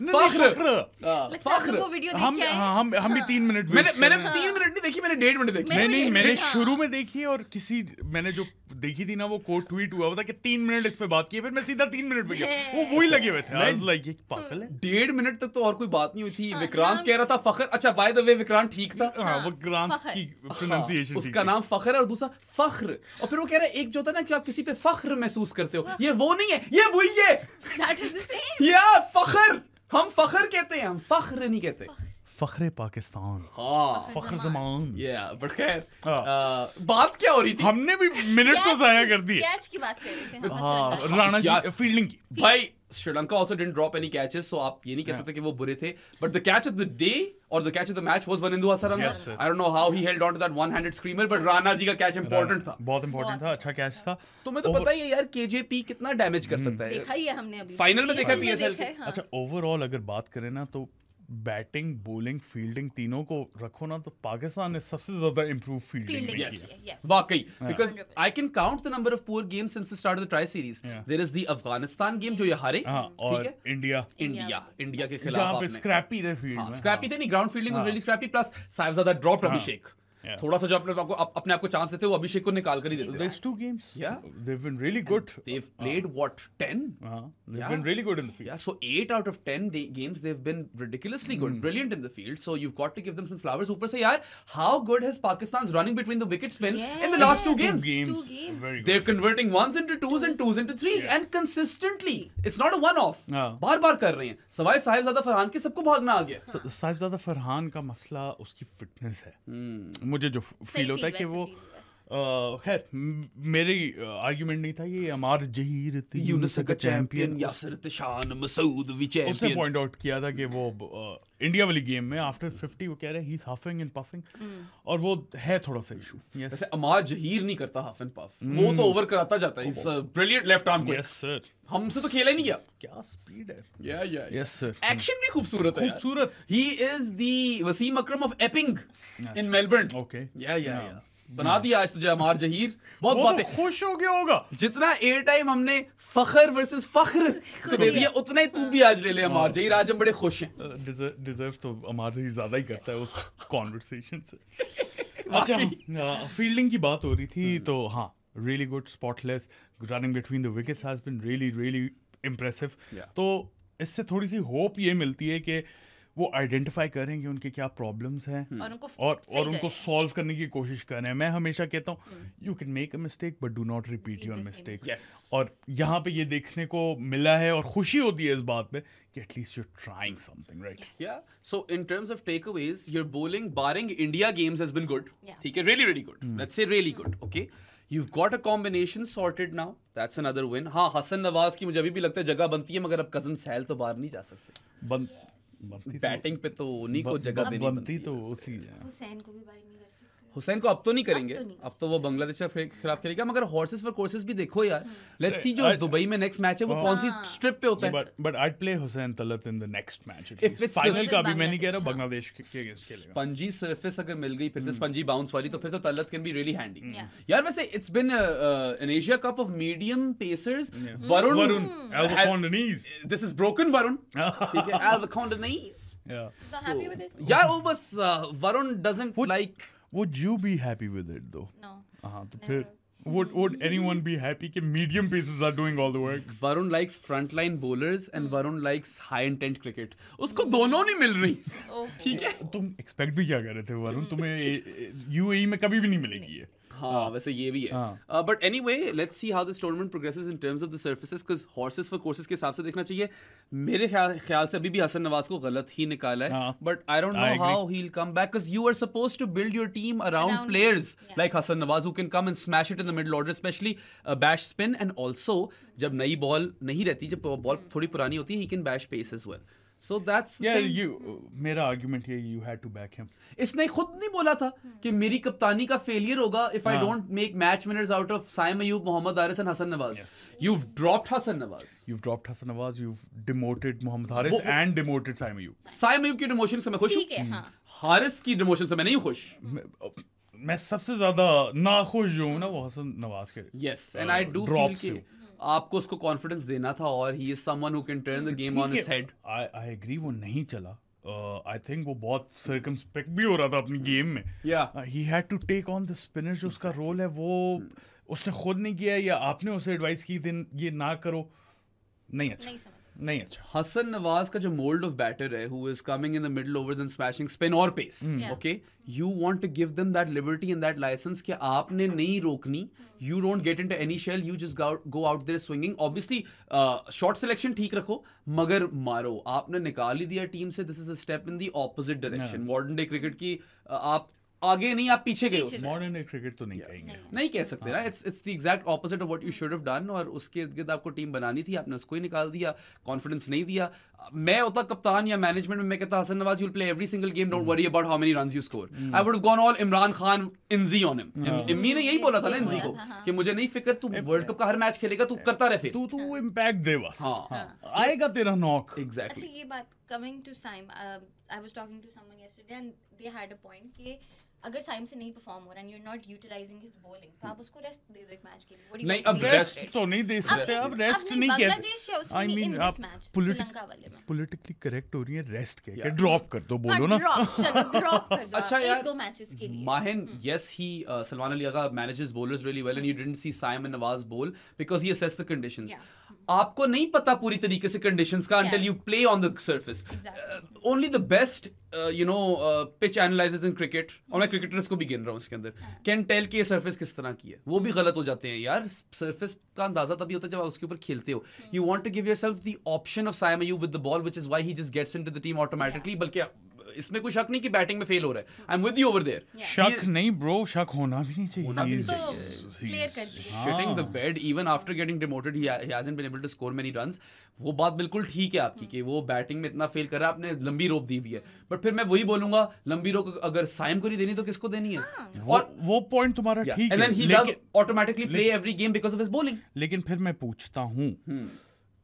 Speaker 3: फख्र।
Speaker 1: फख्र।
Speaker 2: लगता है आप लोगों को वीडियो देख
Speaker 1: हम
Speaker 2: के आए हैं।
Speaker 1: हम भी 3 मिनट
Speaker 3: मैंने
Speaker 1: waste
Speaker 3: मैंने
Speaker 1: कर रहे हैं।
Speaker 3: 3 मिनट नहीं देखी, मैंने 1.5 मिनट देखी।
Speaker 2: मैं-
Speaker 1: नहीं मैंने
Speaker 2: हाँ।
Speaker 1: शुरू में देखी, और किसी मैंने जो देखी थी ना वो कोट ट्वीट हुआ था कि 3 मिनट इस पे बात की, फिर मैं सीधा 3 मिनट पे गया, वो वही लगे हुए थे। आई वाज लाइक ये पागल है।
Speaker 3: 1.5 मिनट तक तो और कोई बात नहीं हुई थी। विक्रांत कह रहा था फखर। अच्छा बाय द वे विक्रांत ठीक था।
Speaker 1: हाँ वो ग्रांत
Speaker 2: फख्र।
Speaker 1: की प्रोनाउंसिएशन
Speaker 3: उसका नाम फखर है और दूसरा फख्र। और फिर वो कह रहा है एक जो होता है ना कि आप किसी पे फख्र महसूस करते हो, ये वो नहीं है, ये वही है।
Speaker 2: That is the same.
Speaker 3: या फखर, हम फखर कहते हैं, हम फख्र नहीं कहते।
Speaker 1: फख्रे पाकिस्तान,
Speaker 3: हाँ
Speaker 1: फख्र जमान।
Speaker 3: या बट खैर
Speaker 1: हाँ।
Speaker 3: बात क्या हो रही थी?
Speaker 1: हमने भी मिनट तो जाया कर दिए।
Speaker 2: कैच की बात कर रहे थे हम
Speaker 1: हाँ
Speaker 2: हसरंगा।
Speaker 1: राणा
Speaker 3: यार-
Speaker 1: जी फील्डिंग की।
Speaker 3: भाई Sri Lanka also didn't drop any catches, so आप ये नहीं कह सकते कि वो बुरे थे, but the catch of the day or the catch of the match was Wanindu Hasaranga.
Speaker 1: Yes, sir.
Speaker 3: I don't know how he held on to that one-handed screamer, but Rana ji का catch important था।
Speaker 1: बहुत इंपॉर्टेंट था, अच्छा कैच था।
Speaker 3: तुम्हें तो पता ही है यार KJP कितना डैमेज कर सकता है।
Speaker 2: देखा ही है हमने अभी।
Speaker 3: Final में देखा
Speaker 2: PSL
Speaker 3: PSL
Speaker 2: देखा है, हाँ.
Speaker 1: अच्छा ओवरऑल अगर बात करें ना तो बैटिंग, बॉलिंग, फील्डिंग तीनों को रखो ना तो पाकिस्तान ने सबसे ज्यादा इम्प्रूव फील्डिंग
Speaker 2: Fielding,
Speaker 1: किया।
Speaker 2: yes. Yes.
Speaker 3: वाकई, because
Speaker 2: 100%.
Speaker 3: I can count the number of poor games since the start of the tri series.
Speaker 1: Yeah.
Speaker 3: There is the Afghanistan game जो ये हारे,
Speaker 1: हाँ
Speaker 3: ठीक
Speaker 1: और
Speaker 3: है?
Speaker 1: इंडिया
Speaker 3: इंडिया के खिलाफ
Speaker 1: जहाँ पे
Speaker 3: आपने
Speaker 1: स्क्रैपी थे फील्ड में।
Speaker 3: स्क्रैपी थे नहीं, ground fielding was really scrappy, plus Sahibzada dropped Abhishek. थोड़ा सा जो अपने आप को चांस देते हैं वो अभिषेक को निकाल कर ही देते हैं.
Speaker 1: There's 2 games.
Speaker 3: Yeah.
Speaker 1: They've been really good.
Speaker 3: They've played what, 10?
Speaker 1: They've been really good in the field.
Speaker 3: Yeah, so 8 out of 10 games they've been ridiculously good, brilliant in the field. So you've got to give them some flowers. ऊपर से यार, how good has Pakistan's running between the wickets been in the last 2 games?
Speaker 1: 2 games.
Speaker 2: 2 games.
Speaker 1: Very good.
Speaker 3: They're converting 1s into 2s and 2s into 3s and consistently. It's not a one-off. बार-बार कर रहे हैं. सवाए साहिबजादा फरहान के सबको भागना आ गया.
Speaker 1: साहिबजादा फरहान का मसला उसकी फिटनेस है. मुझे जो फील होता है कि वो खैर मेरी आर्गुमेंट नहीं था, ये अमार जहीर
Speaker 3: यूनुस का चैंपियन, यासिर तिशान, मसूद भी चैंपियन.
Speaker 1: उसने पॉइंट आउट किया था कि वो इंडिया वाली गेम में आफ्टर 50 वो कह रहे हैं ही इज हफिंग एंड पफिंग, और वो है थोड़ा सा इशू.
Speaker 3: वैसे अमार जहीर नहीं करता हफ एंड पफ, वो तो ओवर कराता जाता है. Is brilliant left arm quick.
Speaker 1: Yes sir,
Speaker 3: हमसे तो खेला ही नहीं गया.
Speaker 1: क्या स्पीड है.
Speaker 3: या
Speaker 1: यस सर,
Speaker 3: एक्शन भी खूबसूरत है.
Speaker 1: खूबसूरत.
Speaker 3: He is the Wasim Akram of Epping in Melbourne.
Speaker 1: Okay,
Speaker 3: या बना दिया आज तुझे अमार जहीर. बहुत बातें.
Speaker 1: खुश हो गया होगा.
Speaker 3: जितना एयर टाइम हमने फखर वर्सेस फखर को दे दिया, उतना ही तू भी आज ले ले अमार जहीर. आज हम बड़े खुश हैं.
Speaker 1: डिजर्व तो अमार जहीर ज्यादा ही करता है उस कॉन्वर्सेशन से. अच्छा, फील्डिंग की बात हो रही थी तो हाँ, really good, spotless, running between the wickets has been really impressive. तो इससे थोड़ी सी होप ये मिलती है कि वो आइडेंटिफाई करेंगे उनके क्या प्रॉब्लम्स हैं और उनको सॉल्व करने की कोशिश कर रहे हैं. मैं हमेशा कहता हूँ you can make a mistake but do not repeat your mistakes. और यहाँ पे ये देखने को मिला है और खुशी होती है इस बात पे कि at least you are trying something, right.
Speaker 3: या so in terms of takeaways, your bowling barring India games has been good. ठीक है, really good. Let's say really good. Okay. You've got a combination sorted now. That's another win. हाँ, हसन नवाज की मुझे अभी भी लगता है जगह बनती है, मगर अब कजन सहल तो बाहर नहीं जा सकते. बैटिंग पे तो उन्हीं को जगह देनी बनती
Speaker 1: तो उसी.
Speaker 2: हुसैन को भी बाहर नहीं कर सकते.
Speaker 3: हुसैन को अब तो नहीं करेंगे, अब तो वो बांग्लादेश के खिलाफ खेलेगा. मगर हॉर्सेस फॉर कोर्सेस भी देखो यार. लेट्स सी जो दुबई में नेक्स्ट मैच है वो कौन सी स्ट्रिप पे होता है.
Speaker 1: But I'd play Hussain Talat in the next match.
Speaker 3: If it's
Speaker 1: final का भी मैं नहीं कह रहा, बांग्लादेश के अगेंस्ट खेलेगा.
Speaker 3: स्पंजी सरफेस अगर मिल गई फिर से स्पंजी बाउंस वाली, तो फिर तो Talat can be really handy. यार वैसे it's been an Asia cup of medium pacers. Varun
Speaker 1: Alvacondanese.
Speaker 3: This is broken Varun. ठीक है, Alvacondanese.
Speaker 2: Not happy with it?
Speaker 3: यार वो बस Varun doesn't like.
Speaker 1: Would you be happy with it though?
Speaker 2: No.
Speaker 1: हाँ, तो फिर would anyone be happy कि medium paces are doing all the work?
Speaker 3: Varun likes frontline bowlers and Varun likes high intent cricket. उसको दोनों नहीं मिल रही. ठीक है.
Speaker 1: तुम expect भी क्या कर रहे थे वरुण? तुम्हें UAE में कभी भी नहीं मिलेगी ये.
Speaker 3: हाँ, वैसे ये भी है. But anyway, let's see how this tournament progresses in terms of the surfaces, because horses for courses के हिसाब से देखना चाहिए. मेरे ख्याल से अभी भी हसन नवाज को गलत ही निकाला है. But I don't know how he'll come back, because you are supposed to build your team around players like Hasan Nawaz who can come and smash it in the middle order, especially bash spin, and also जब नई बॉल नहीं रहती, जब बॉल थोड़ी पुरानी होती है, he can bash pace as well. So that's
Speaker 1: मेरा आर्गुमेंट ये you had to back him.
Speaker 3: इसने खुद नहीं बोला था कि मेरी कप्तानी का फेलियर होगा if I don't make match winners out of Saim Ayub, Mohammad Haris and Hasan Nawaz. You've dropped Hasan Nawaz. You've demoted Mohammad Haris and demoted Saim Ayub. Saim Ayub की डिमोशन से मैं खुश हूँ. हारिस की डिमोशन से मैं नहीं खुश.
Speaker 1: मैं सबसे ज्यादा नाखुश जो हूँ ना वो हसन नवाज के.
Speaker 3: Yes, and I do feel कि आपको उसको कॉन्फिडेंस देना था, और he is someone who can turn the game on its head.
Speaker 1: I agree, वो नहीं चला. आई थिंक वो बहुत सर्कमस्पेक्ट भी हो रहा था अपनी गेम में. He had to take on the spinner. जो उसका रोल है वो उसने खुद नहीं किया, या आपने उसे एडवाइस की थी ये ना करो. नहीं अच्छा.
Speaker 3: हसन नवाज का जो मोल्ड ऑफ बैटर है, who is coming in the middle overs and smashing spin और pace, okay, you want to give them that liberty and that licence कि आपने नहीं रोकनी. You don't get into any shell, you just go out there swinging. Obviously shot selection ठीक रखो, मगर मारो. आपने निकाल ही दिया टीम से. This is a step in the opposite direction. Modern day cricket की आप आगे नहीं, आप पीछे गए.
Speaker 1: मॉडर्न डे क्रिकेट तो नहीं कहेंगे,
Speaker 3: नहीं कह सकते ना. It's the exact opposite of what you should have done. और उसके इर्द-गिर्द आपको टीम बनानी थी, आपने उसको ही निकाल दिया. कॉन्फिडेंस नहीं दिया. मैं होता कप्तान या मैनेजमेंट में, मैं कहता Hasan Nawaz, you will play every single game, don't worry about how many runs you score. I would have gone all Imran Khan Inzi on him. Immy ने यही बोला था ना इंजी को कि मुझे नहीं फिक्र, तू वर्ल्ड कप का हर मैच खेलेगा, तू करता रहे, फिर
Speaker 1: तू इंपैक्ट दे बस. आएगा तेरा नॉक.
Speaker 3: एग्जैक्टली.
Speaker 2: अच्छा, ये बात coming to Saim, I was talking to someone yesterday and they had a point कि अगर साइम से नहीं परफॉर्म हो रहा and you are not utilising his bowling तो आप उसको रेस्ट दे दो एक मैच के लिए. What do you
Speaker 3: नहीं,
Speaker 2: guys
Speaker 3: अब
Speaker 2: think?
Speaker 3: rest
Speaker 1: रेस्ट तो नहीं दे सकते आप, रेस्ट नहीं
Speaker 2: बांग्लादेश या
Speaker 1: कहते.
Speaker 2: उसमें नहीं, in this match, श्रीलंका वाले में.
Speaker 1: पॉलिटिकली करेक्ट हो रही है, रेस्ट कह के ड्रॉप कर दो, बोलो ना.
Speaker 2: चलो ड्रॉप कर दो.
Speaker 3: अच्छा यार,
Speaker 2: 1-2 मैचेस के लिए.
Speaker 3: Mahin, yes, he Salman Ali Agha manages bowlers really well, and you didn't see Saim and Nawaz bowl because he assessed the conditions.
Speaker 2: Yeah.
Speaker 3: आपको नहीं पता पूरी तरीके से conditions का until
Speaker 2: Yeah.
Speaker 3: you play on the surface.
Speaker 2: Exactly.
Speaker 3: Only the best pitch analyzers in cricket, और मैं cricketers को भी गिन रहा हूँ इसके अंदर, can tell कि ये surface किस तरह की है. वो भी गलत हो जाते हैं यार. Surface का अंदाजा तभी होता है जब आप उसके ऊपर खेलते हो. You want to give yourself the option of Saim Ayub with the ball, which is why he just gets into the team automatically. बल्कि इसमें कोई शक नहीं कि बैटिंग में फेल हो रहा है. I am with you over there.
Speaker 1: शक नहीं ब्रो, शक होना भी नहीं चाहिए.
Speaker 3: होना भी नहीं
Speaker 2: तो
Speaker 3: चाहिए.
Speaker 2: क्लियर कर दीजिए.
Speaker 3: Shitting the bed even after getting demoted, he hasn't been able to score many runs. वो बात बिल्कुल ठीक है आपकी कि वो बैटिंग में इतना फेल कर रहा है, आपने लंबी रोप दी हुई है. बट फिर मैं वही बोलूंगा, लंबी रोप अगर साइम को नहीं देनी तो किसको देनी है? और
Speaker 1: वो पॉइंट तुम्हारा ठीक
Speaker 3: and
Speaker 1: है,
Speaker 3: then he does automatically play every game because of his bowling.
Speaker 1: लेकिन फिर मैं पूछता हूँ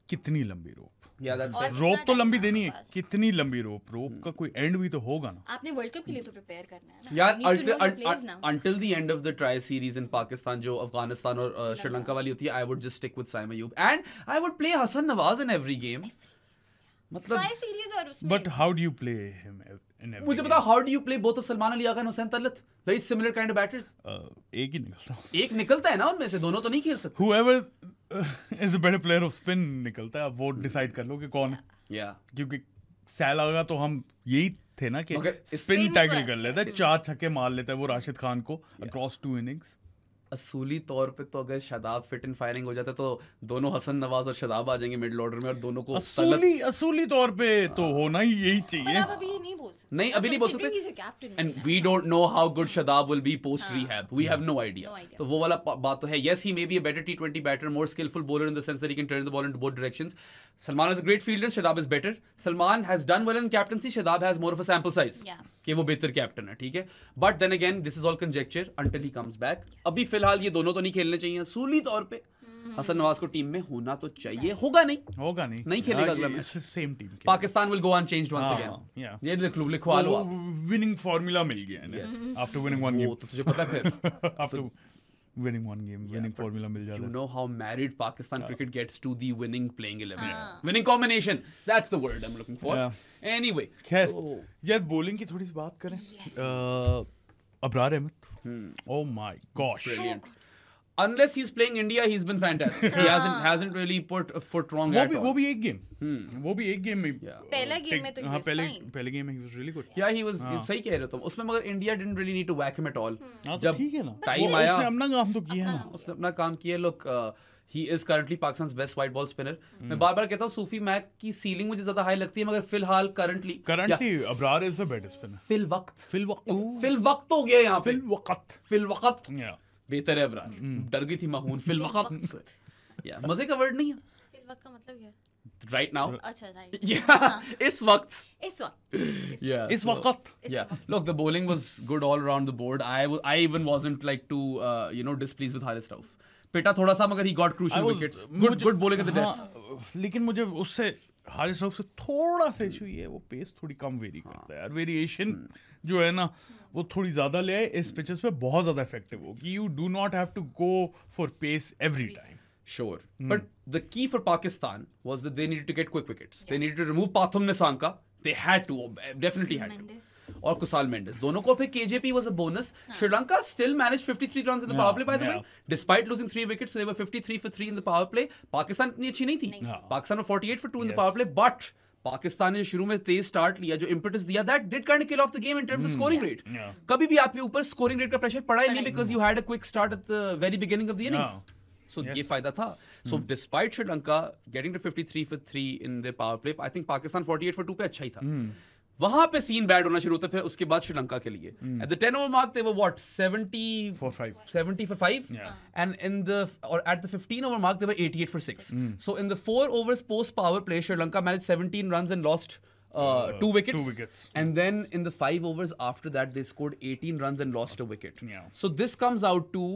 Speaker 1: कितनी लंबी रोप?
Speaker 3: Yeah, that's
Speaker 2: और
Speaker 3: fair.
Speaker 2: कितना
Speaker 1: रोप तो
Speaker 2: time
Speaker 1: लंबी
Speaker 2: है
Speaker 1: देनी है,
Speaker 2: आपके पास?
Speaker 1: कितनी लंबी रोप? रोप का कोई एंड भी तो होगा ना.
Speaker 2: आपने वर्ल्ड कप के लिए तो प्रिपेयर करना है ना.
Speaker 3: यार
Speaker 2: You need to know your players now.
Speaker 3: until the end of the try series in Pakistan जो अफगानिस्तान और श्रीलंका वाली होती है, I would just stick with Saim Ayub and I would play Hasan Nawaz in every game. मतलब
Speaker 2: Try series और उसमें
Speaker 1: But how do you play him in every
Speaker 3: मुझे
Speaker 1: game?
Speaker 3: बताओ, how do you play both of Salman Ali Agha and Hussain Talat? Very similar kind of batters.
Speaker 1: एक ही निकलता.
Speaker 3: एक निकलता है ना उनमें से, दोनों तो नहीं खेल सकते.
Speaker 1: Whoever is a better player of spin निकलता है. आप वो डिसाइड कर लो कि कौन है.
Speaker 3: Yeah.
Speaker 1: क्योंकि सैल आगा तो हम यही थे ना कि
Speaker 3: मगर
Speaker 1: स्पिन
Speaker 2: spin
Speaker 1: टैकल
Speaker 2: को
Speaker 1: कर
Speaker 2: अच्छा
Speaker 1: लेता है, 4 छक्के मार लेता है वो राशिद खान को अक्रॉस 2 innings.
Speaker 3: असूली तौर पे तो अगर शादाब फिट एंड फायरिंग हो जाता है तो दोनों हसन नवाज और शादाब आ जाएंगे मिडिल ऑर्डर में और दोनों को
Speaker 1: असूली तौर पे तो होना ही यही
Speaker 2: पर
Speaker 1: चाहिए.
Speaker 2: आप अभी नहीं बोल सकते.
Speaker 3: नहीं, अभी नहीं बोल सकते.
Speaker 2: Considering he's a captain.
Speaker 3: And we don't know how good Shadab will be post rehab. We have no idea.
Speaker 2: No idea.
Speaker 3: तो वो वाला बात तो है. Yes, he may be a better T20 batter, more skillful bowler in the sense that he can turn the ball into both directions. Salman is a great fielder. Shadab is better. Salman has done well in captaincy. Shadab has more of a sample size.
Speaker 2: Yeah.
Speaker 3: कि वो बेहतर कैप्टन है, ठीक है. But then again, this is all conjecture until he comes back. अभी फिलहाल ये दोनों तो नहीं खेलने चाहिए. असूली तौर पे हसन नवाज को टीम में होना तो चाहिए. होगा नहीं. नहीं खेलेगा अगला match.
Speaker 1: Same team.
Speaker 3: Pakistan will go unchanged once again.
Speaker 1: yeah.
Speaker 3: ये लिखवा लो आप.
Speaker 1: विनिंग फार्मूला मिल गया है. आफ्टर विनिंग वन
Speaker 3: वो
Speaker 1: गेम.
Speaker 3: तो तुझे पता है फिर.
Speaker 1: After winning one game, winning formula मिल जाता
Speaker 3: You
Speaker 1: है.
Speaker 3: know how married Pakistan cricket gets to the winning playing 11. Winning combination. That's the word I'm looking for.
Speaker 1: Yeah.
Speaker 3: Anyway.
Speaker 1: खैर
Speaker 3: Oh.
Speaker 1: यार बॉलिंग की थोड़ी सी बात करें. Abrar Ahmad. Oh my gosh.
Speaker 3: Brilliant. Unless he's playing India, he's been fantastic. He hasn't really put a foot wrong at all.
Speaker 1: वो भी एक गेम. वो भी एक गेम में.
Speaker 3: Yeah.
Speaker 2: पहला गेम में तो he
Speaker 1: हाँ,
Speaker 2: was fine.
Speaker 1: पहले गेम में he was really good.
Speaker 3: Yeah, he was. सही कह रहे हो तुम. उसमें मगर India didn't really need to whack him at all.
Speaker 1: हाँ, तो
Speaker 3: जब
Speaker 1: ठीक है ना.
Speaker 3: time
Speaker 1: वो
Speaker 3: आया,
Speaker 1: उसने अपना काम तो किया ना.
Speaker 3: उसने अपना काम किया. Look, he is currently Pakistan's best white ball spinner. मैं बार-बार कहता हूँ सूफी मैक की सीलिंग मुझे ज्यादा हाई लगती है, मगर फिलहाल currently
Speaker 1: Abrar is the best spinner.
Speaker 3: फिल वक्त हो गया यहाँ पे. फिल वक्त
Speaker 1: Yeah.
Speaker 3: बेहतर है अबरार. डर गई थी माहून. फिल वक्त. या मजे का वर्ड नहीं है.
Speaker 2: फिर वक्त का मतलब क्या है?
Speaker 3: Right now.
Speaker 2: अच्छा राइट.
Speaker 3: Yeah. इस वक्त.
Speaker 2: इस वक्त.
Speaker 3: Yeah.
Speaker 1: इस वक्त.
Speaker 3: Yeah. Look, the bowling was good all around the board. I even wasn't like too displeased with Haris Rauf. पिटा थोड़ा सा, मगर he got crucial wickets. Good bowling at the death.
Speaker 1: लेकिन मुझे उससे हारिस राउफ से थोड़ा सा इशू ये है, वो पेस थोड़ी कम वेरी करता है यार. वेरिएशन जो है ना वो थोड़ी ज्यादा ले आए. इस पिचेस पे बहुत ज्यादा इफेक्टिव होगी. You do not have to go for pace every time.
Speaker 3: Sure. But the key for Pakistan was that they needed to get quick wickets. They needed to remove Pathum Nissanka. They had to. Definitely had to.
Speaker 2: Mendes.
Speaker 3: और कुसाल मेंडिस दोनों को. फिर KJP was a bonus. Sri Lanka still managed 53 runs in the power play, by the way. Despite losing 3 wickets, they were 53 for 3 in the power play. Pakistan इतनी अच्छी नहीं थी. पाकिस्तान में 48 for 2 in the power play. But Pakistan ने शुरू में तेज स्टार्ट लिया, जो इम्पेटस दिया, that did kind of kill off the game in terms of scoring rate. कभी भी आपके ऊपर स्कोरिंग रेट का प्रेशर पड़ा ही नहीं, because you had a quick start at the very beginning of the innings. So ये फायदा था. So despite Sri Lanka getting to 53 for 3 in their power play, I think Pakistan 48 for 2 पे अच्छा ही था. वहां पे सीन बैड होना शुरू होता है. फिर उसके बाद श्रीलंका के लिए at the 10 over mark they were what 70 for 5 and at the 15 over mark they were 88 for 6. So in the 4 overs post power play, Sri Lanka managed 17 runs and lost 2 wickets. And then in the 5 overs after that they scored 18 runs and lost a wicket. So this comes out to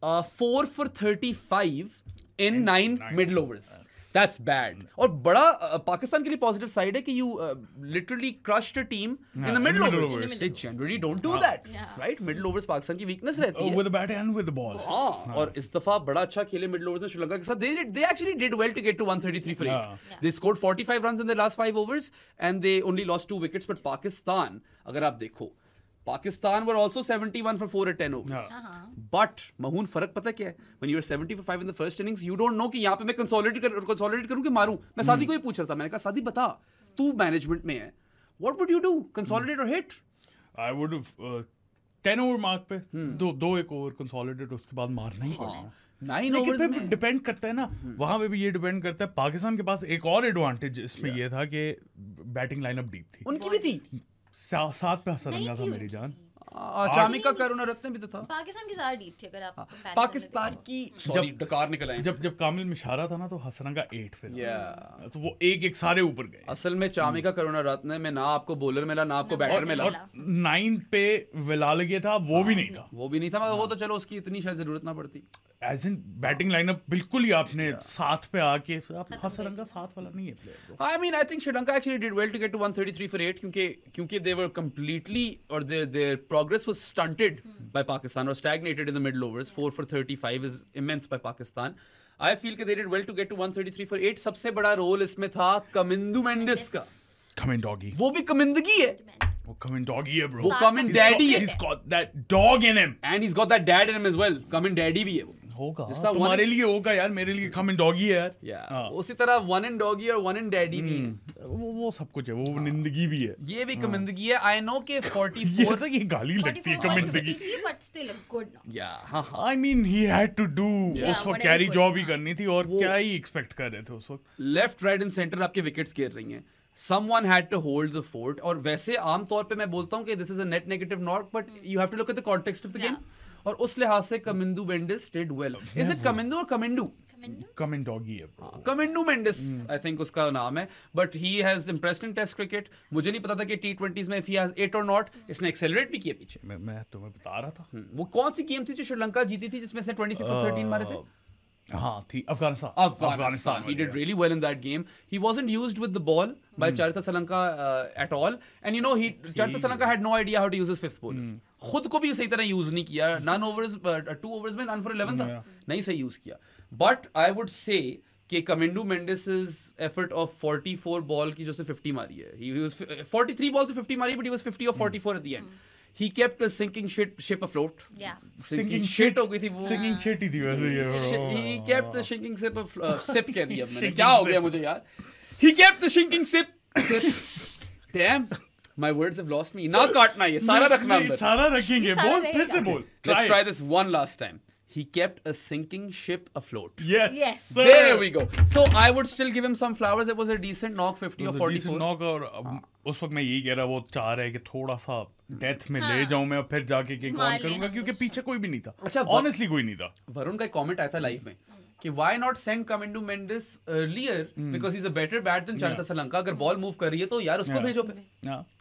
Speaker 3: 4 for 35 in 9 middle overs. That's bad. और बड़ा पाकिस्तान के लिए पॉजिटिव साइड है कि you literally crushed a team in the middle overs. They generally don't do that, right? Middle overs Pakistan की weakness रहती है.
Speaker 1: With the bat and with the ball.
Speaker 3: हाँ, और इस दफा बड़ा अच्छा खेले मिडिल ओवर्स में श्रीलंका के साथ. They actually did well to get to 133 for 8. They scored 45 runs in their last 5 overs and they only lost 2 wickets. But Pakistan, अगर आप देखो, Pakistan were also 71 for 4 at 10 overs. But महून फर्क पता क्या है? When you are 70 for 5 in the first innings, you don't know कि यहाँ पे मैं consolidate करूँ कि मारूँ. मैं सादी को ही पूछ रहा था. मैंने कहा सादी बता, तू मैनेजमेंट में है. What would you do? Consolidate or hit?
Speaker 1: I would have 10 over mark पे दो एक ओवर कंसोलिडेट उसके बाद मारना ही पड़ेगा.
Speaker 3: 9 overs
Speaker 1: लेकिन
Speaker 3: में
Speaker 1: डिपेंड करता है ना, वहां पे भी ये डिपेंड करता है. पाकिस्तान के पास एक और एडवांटेज इसमें ये था कि बैटिंग लाइनअप डीप थी.
Speaker 3: उनकी भी थी.
Speaker 1: 7 पे हसरंगा था मेरी जान.
Speaker 3: चामिका करुणारत्ने भी तो था.
Speaker 2: पाकिस्तान की ज्यादा डीप थी अगर आप
Speaker 3: पाकिस्तान की सॉरी डकार निकल आए.
Speaker 1: जब कामिल मिशारा था ना तो हसरंगा 8 पे था. तो वो एक सारे ऊपर गए.
Speaker 3: असल में चामिका करुणारत्ने में ना आपको बॉलर मिला ना आपको बैटर मिला.
Speaker 1: 9 पे विलालगे था, वो भी नहीं था.
Speaker 3: मगर वो तो चलो उसकी इतनी शायद जरूरत ना पड़ती.
Speaker 1: एज इन बैटिंग लाइनअप बिल्कुल ही आपने 7 पे आके हसरंगा 7 वाला नहीं है player.
Speaker 3: I mean, I think Sri Lanka actually did well to get to 133 for 8 क्योंकि they were completely or their progress was stunted by Pakistan or stagnated in the middle overs. 4 for 35 is immense by Pakistan. I feel that they did well to get to 133 for 8. सबसे बड़ा रोल इसमें था कमिंदू मेंडिस का.
Speaker 1: कमिन डॉगी.
Speaker 3: वो भी कमिंदगी है.
Speaker 1: वो कमिन डॉगी है ब्रो.
Speaker 3: वो कमिन डैडी है.
Speaker 1: He's got that dog in him.
Speaker 3: And he's got that dad in him as well. कमिन डैडी भी है वो.
Speaker 1: होगा तुम्हारे लिए होगा यार, मेरे लिए कमिन डॉगी है
Speaker 3: यार. उसी तरह वन इन डॉगी और वन इन डैडी भी है.
Speaker 1: वो सब कुछ है. वो निंदगी भी है.
Speaker 3: ये भी कमिंदगी है. आई नो के 44
Speaker 1: ये गाली लगती है कमिंदगी.
Speaker 2: But still good.
Speaker 3: या हां
Speaker 1: I mean he had to do उस वक्त कैरी जॉब ही करनी थी और क्या ही एक्सपेक्ट कर रहे थे उस वक्त.
Speaker 3: लेफ्ट राइट एंड सेंटर आपके विकेट्स गिर रही हैं. Someone had to hold the fort. और वैसे आमतौर पे मैं बोलता हूँ कि this is a net negative knock, but you have to look at the context of the game. और उस लिहाज से Kamindu Mendis did well. Is it Kamindu और कमिंडू?
Speaker 1: कमिन डॉगी है.
Speaker 3: कमिंडू मेंडिस I think उसका नाम है. But he has impressed in test cricket. मुझे नहीं पता था कि T20s में if he has 8 or not. इसने accelerate भी किया पीछे.
Speaker 1: मैं तुम्हें बता रहा था.
Speaker 3: वो कौन सी गेम थी जो श्रीलंका जीती थी जिसमें इसने 26 of 13 मारे थे?
Speaker 1: हाँ थी Afghanistan.
Speaker 3: He did really well in that game. He wasn't used with the ball by Charitha Salanka at all. And you know, Charitha Salanka had no idea how to use his fifth bowler. खुद को भी सही तरह यूज नहीं किया. 2 overs में none for 11 था. नहीं सही यूज किया. But I would say कि कमिंडू मेंडिस's effort of 44 बॉल की जो से 50 मारी है. He was 43 balls से 50 मारी, but he was 50 or 44 at the end. He kept a sinking ship afloat.
Speaker 2: Yeah.
Speaker 3: Sinking shit हो गई थी वो.
Speaker 1: Sinking shit ही थी वैसे ये.
Speaker 3: He kept the sinking ship sip कह दिया मैंने. क्या हो गया मुझे यार? He kept the sinking sip. Damn. My words have lost me. ना काटना ये सारा रखना अंदर.
Speaker 1: सारा रखेंगे. बोल फिर से बोल.
Speaker 3: Let's try this one last time. He kept a sinking ship afloat.
Speaker 1: Yes.
Speaker 3: Sir. There we go. So I would still give him some flowers. It was a decent knock, 50 or 44.
Speaker 1: Decent knock और उस वक्त मैं यही कह रहा, वो चाह रहा है कि थोड़ा सा डेथ में ले जाऊं मैं और फिर जाके किक ऑन करूंगा क्योंकि पीछे कोई भी नहीं था. अच्छा ऑनेस्टली कोई नहीं था.
Speaker 3: वरुण का एक कमेंट आया था लाइव में कि why not send Kamindu Mendes earlier because he's a better bat than Charitha Salanka. अगर बॉल मूव कर रही है तो यार उसको भेजो फिर.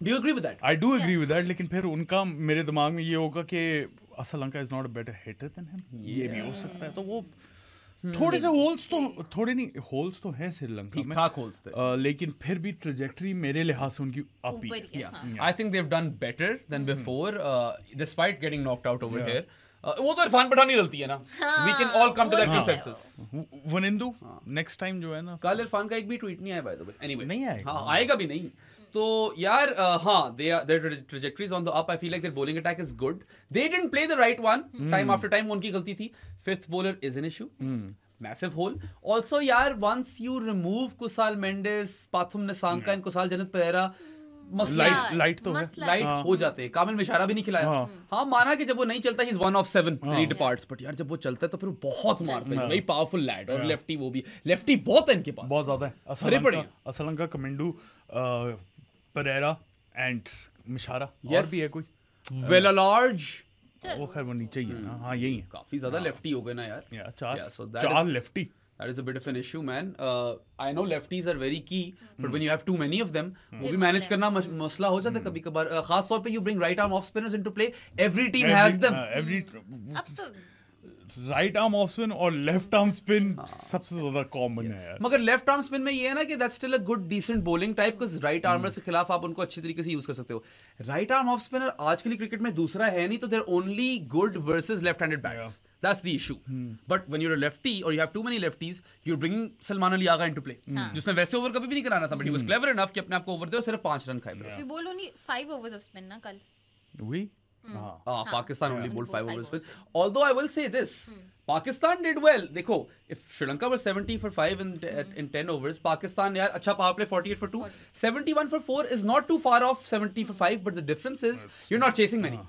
Speaker 3: Do you agree with that?
Speaker 1: I do agree with that. लेकिन फिर उनका मेरे दिमाग में ये होगा कि Salanka is not a better hitter than him. ये भी हो सकता है. तो वो थोड़े से होल्स तो थोड़े नहीं होल्स तो है श्रीलंका में.
Speaker 3: ठीक होल्स थे.
Speaker 1: लेकिन फिर भी ट्रैजेक्टरी मेरे लिहाज से उनकी up he.
Speaker 3: I think they've done better than before despite getting knocked out over here. वो तो इरफान पठान ही गलती है ना. We can all come to that consensus.
Speaker 1: Wanindu next time जो है ना,
Speaker 3: कल इरफान का एक भी ट्वीट नहीं आया by the way. Anyway
Speaker 1: नहीं आएगा.
Speaker 3: हाँ आएगा भी नहीं. तो यार हाँ their trajectory is on the up. I feel like their bowling attack is good. They didn't play the right one time after time. उनकी गलती थी. Fifth bowler is an issue. Massive hole. Also यार once you remove Kusal Mendes, Pathum Nissanka and Kusal Janat Pereira,
Speaker 1: light तो है.
Speaker 3: लाइट हो जाते हैं. कामिल मिशारा भी नहीं खिलाया. हाँ माना कि जब वो नहीं चलता he's 1 of 7 when he departs, but यार जब वो चलता है तो फिर वो बहुत मारता है. very powerful lad. और लेफ्टी वो भी लेफ्टी बहुत है इनके पास.
Speaker 1: बहुत ज्यादा है. असलंका कमिंडू परेरा एंड मिशारा और भी है कोई. वेला लार्ज वो खैर वो नीचे ही है ना. हाँ यही है.
Speaker 3: काफी ज्यादा लेफ्टी हो गए ना यार.
Speaker 1: चार lefty.
Speaker 3: That is a bit of an issue, man. I know lefties are very key, but when you have too many of them, वो भी manage करना मसला हो जाता है कभी कभार. खास तौर पे you bring right arm off spinners into play. Every team has them.
Speaker 2: अब तो
Speaker 1: राइट आर्म ऑफ स्पिन और लेफ्ट आर्म स्पिन सबसे ज्यादा कॉमन है यार.
Speaker 3: मगर लेफ्ट आर्म स्पिन में ये है ना कि that's still a good decent bowling type, because right armer के खिलाफ आप उनको अच्छी तरीके से यूज कर सकते हो. राइट आर्म ऑफ स्पिनर आजकल क्रिकेट में दूसरा है नहीं, तो they're only good versus left handed bats. That's the issue. But when you are a lefty और you have too many lefties, you are bringing Salman Ali Agha into play, जिसने वैसे ओवर कभी भी नहीं कराना था, but he was clever enough कि अपने आप को ओवर दे और सिर्फ 5 रन खाए.
Speaker 2: You bowl only 5 overs of spin ना कल.
Speaker 1: We?
Speaker 3: Pakistan only bowled 5 overs. Although I will say this, Pakistan did well. देखो, if Sri Lanka was 70 for 5 in 10 overs, Pakistan यार अच्छा power play 48 for 2, 71 for 4 is not too far off 70 for 5, but the difference is you're not chasing many.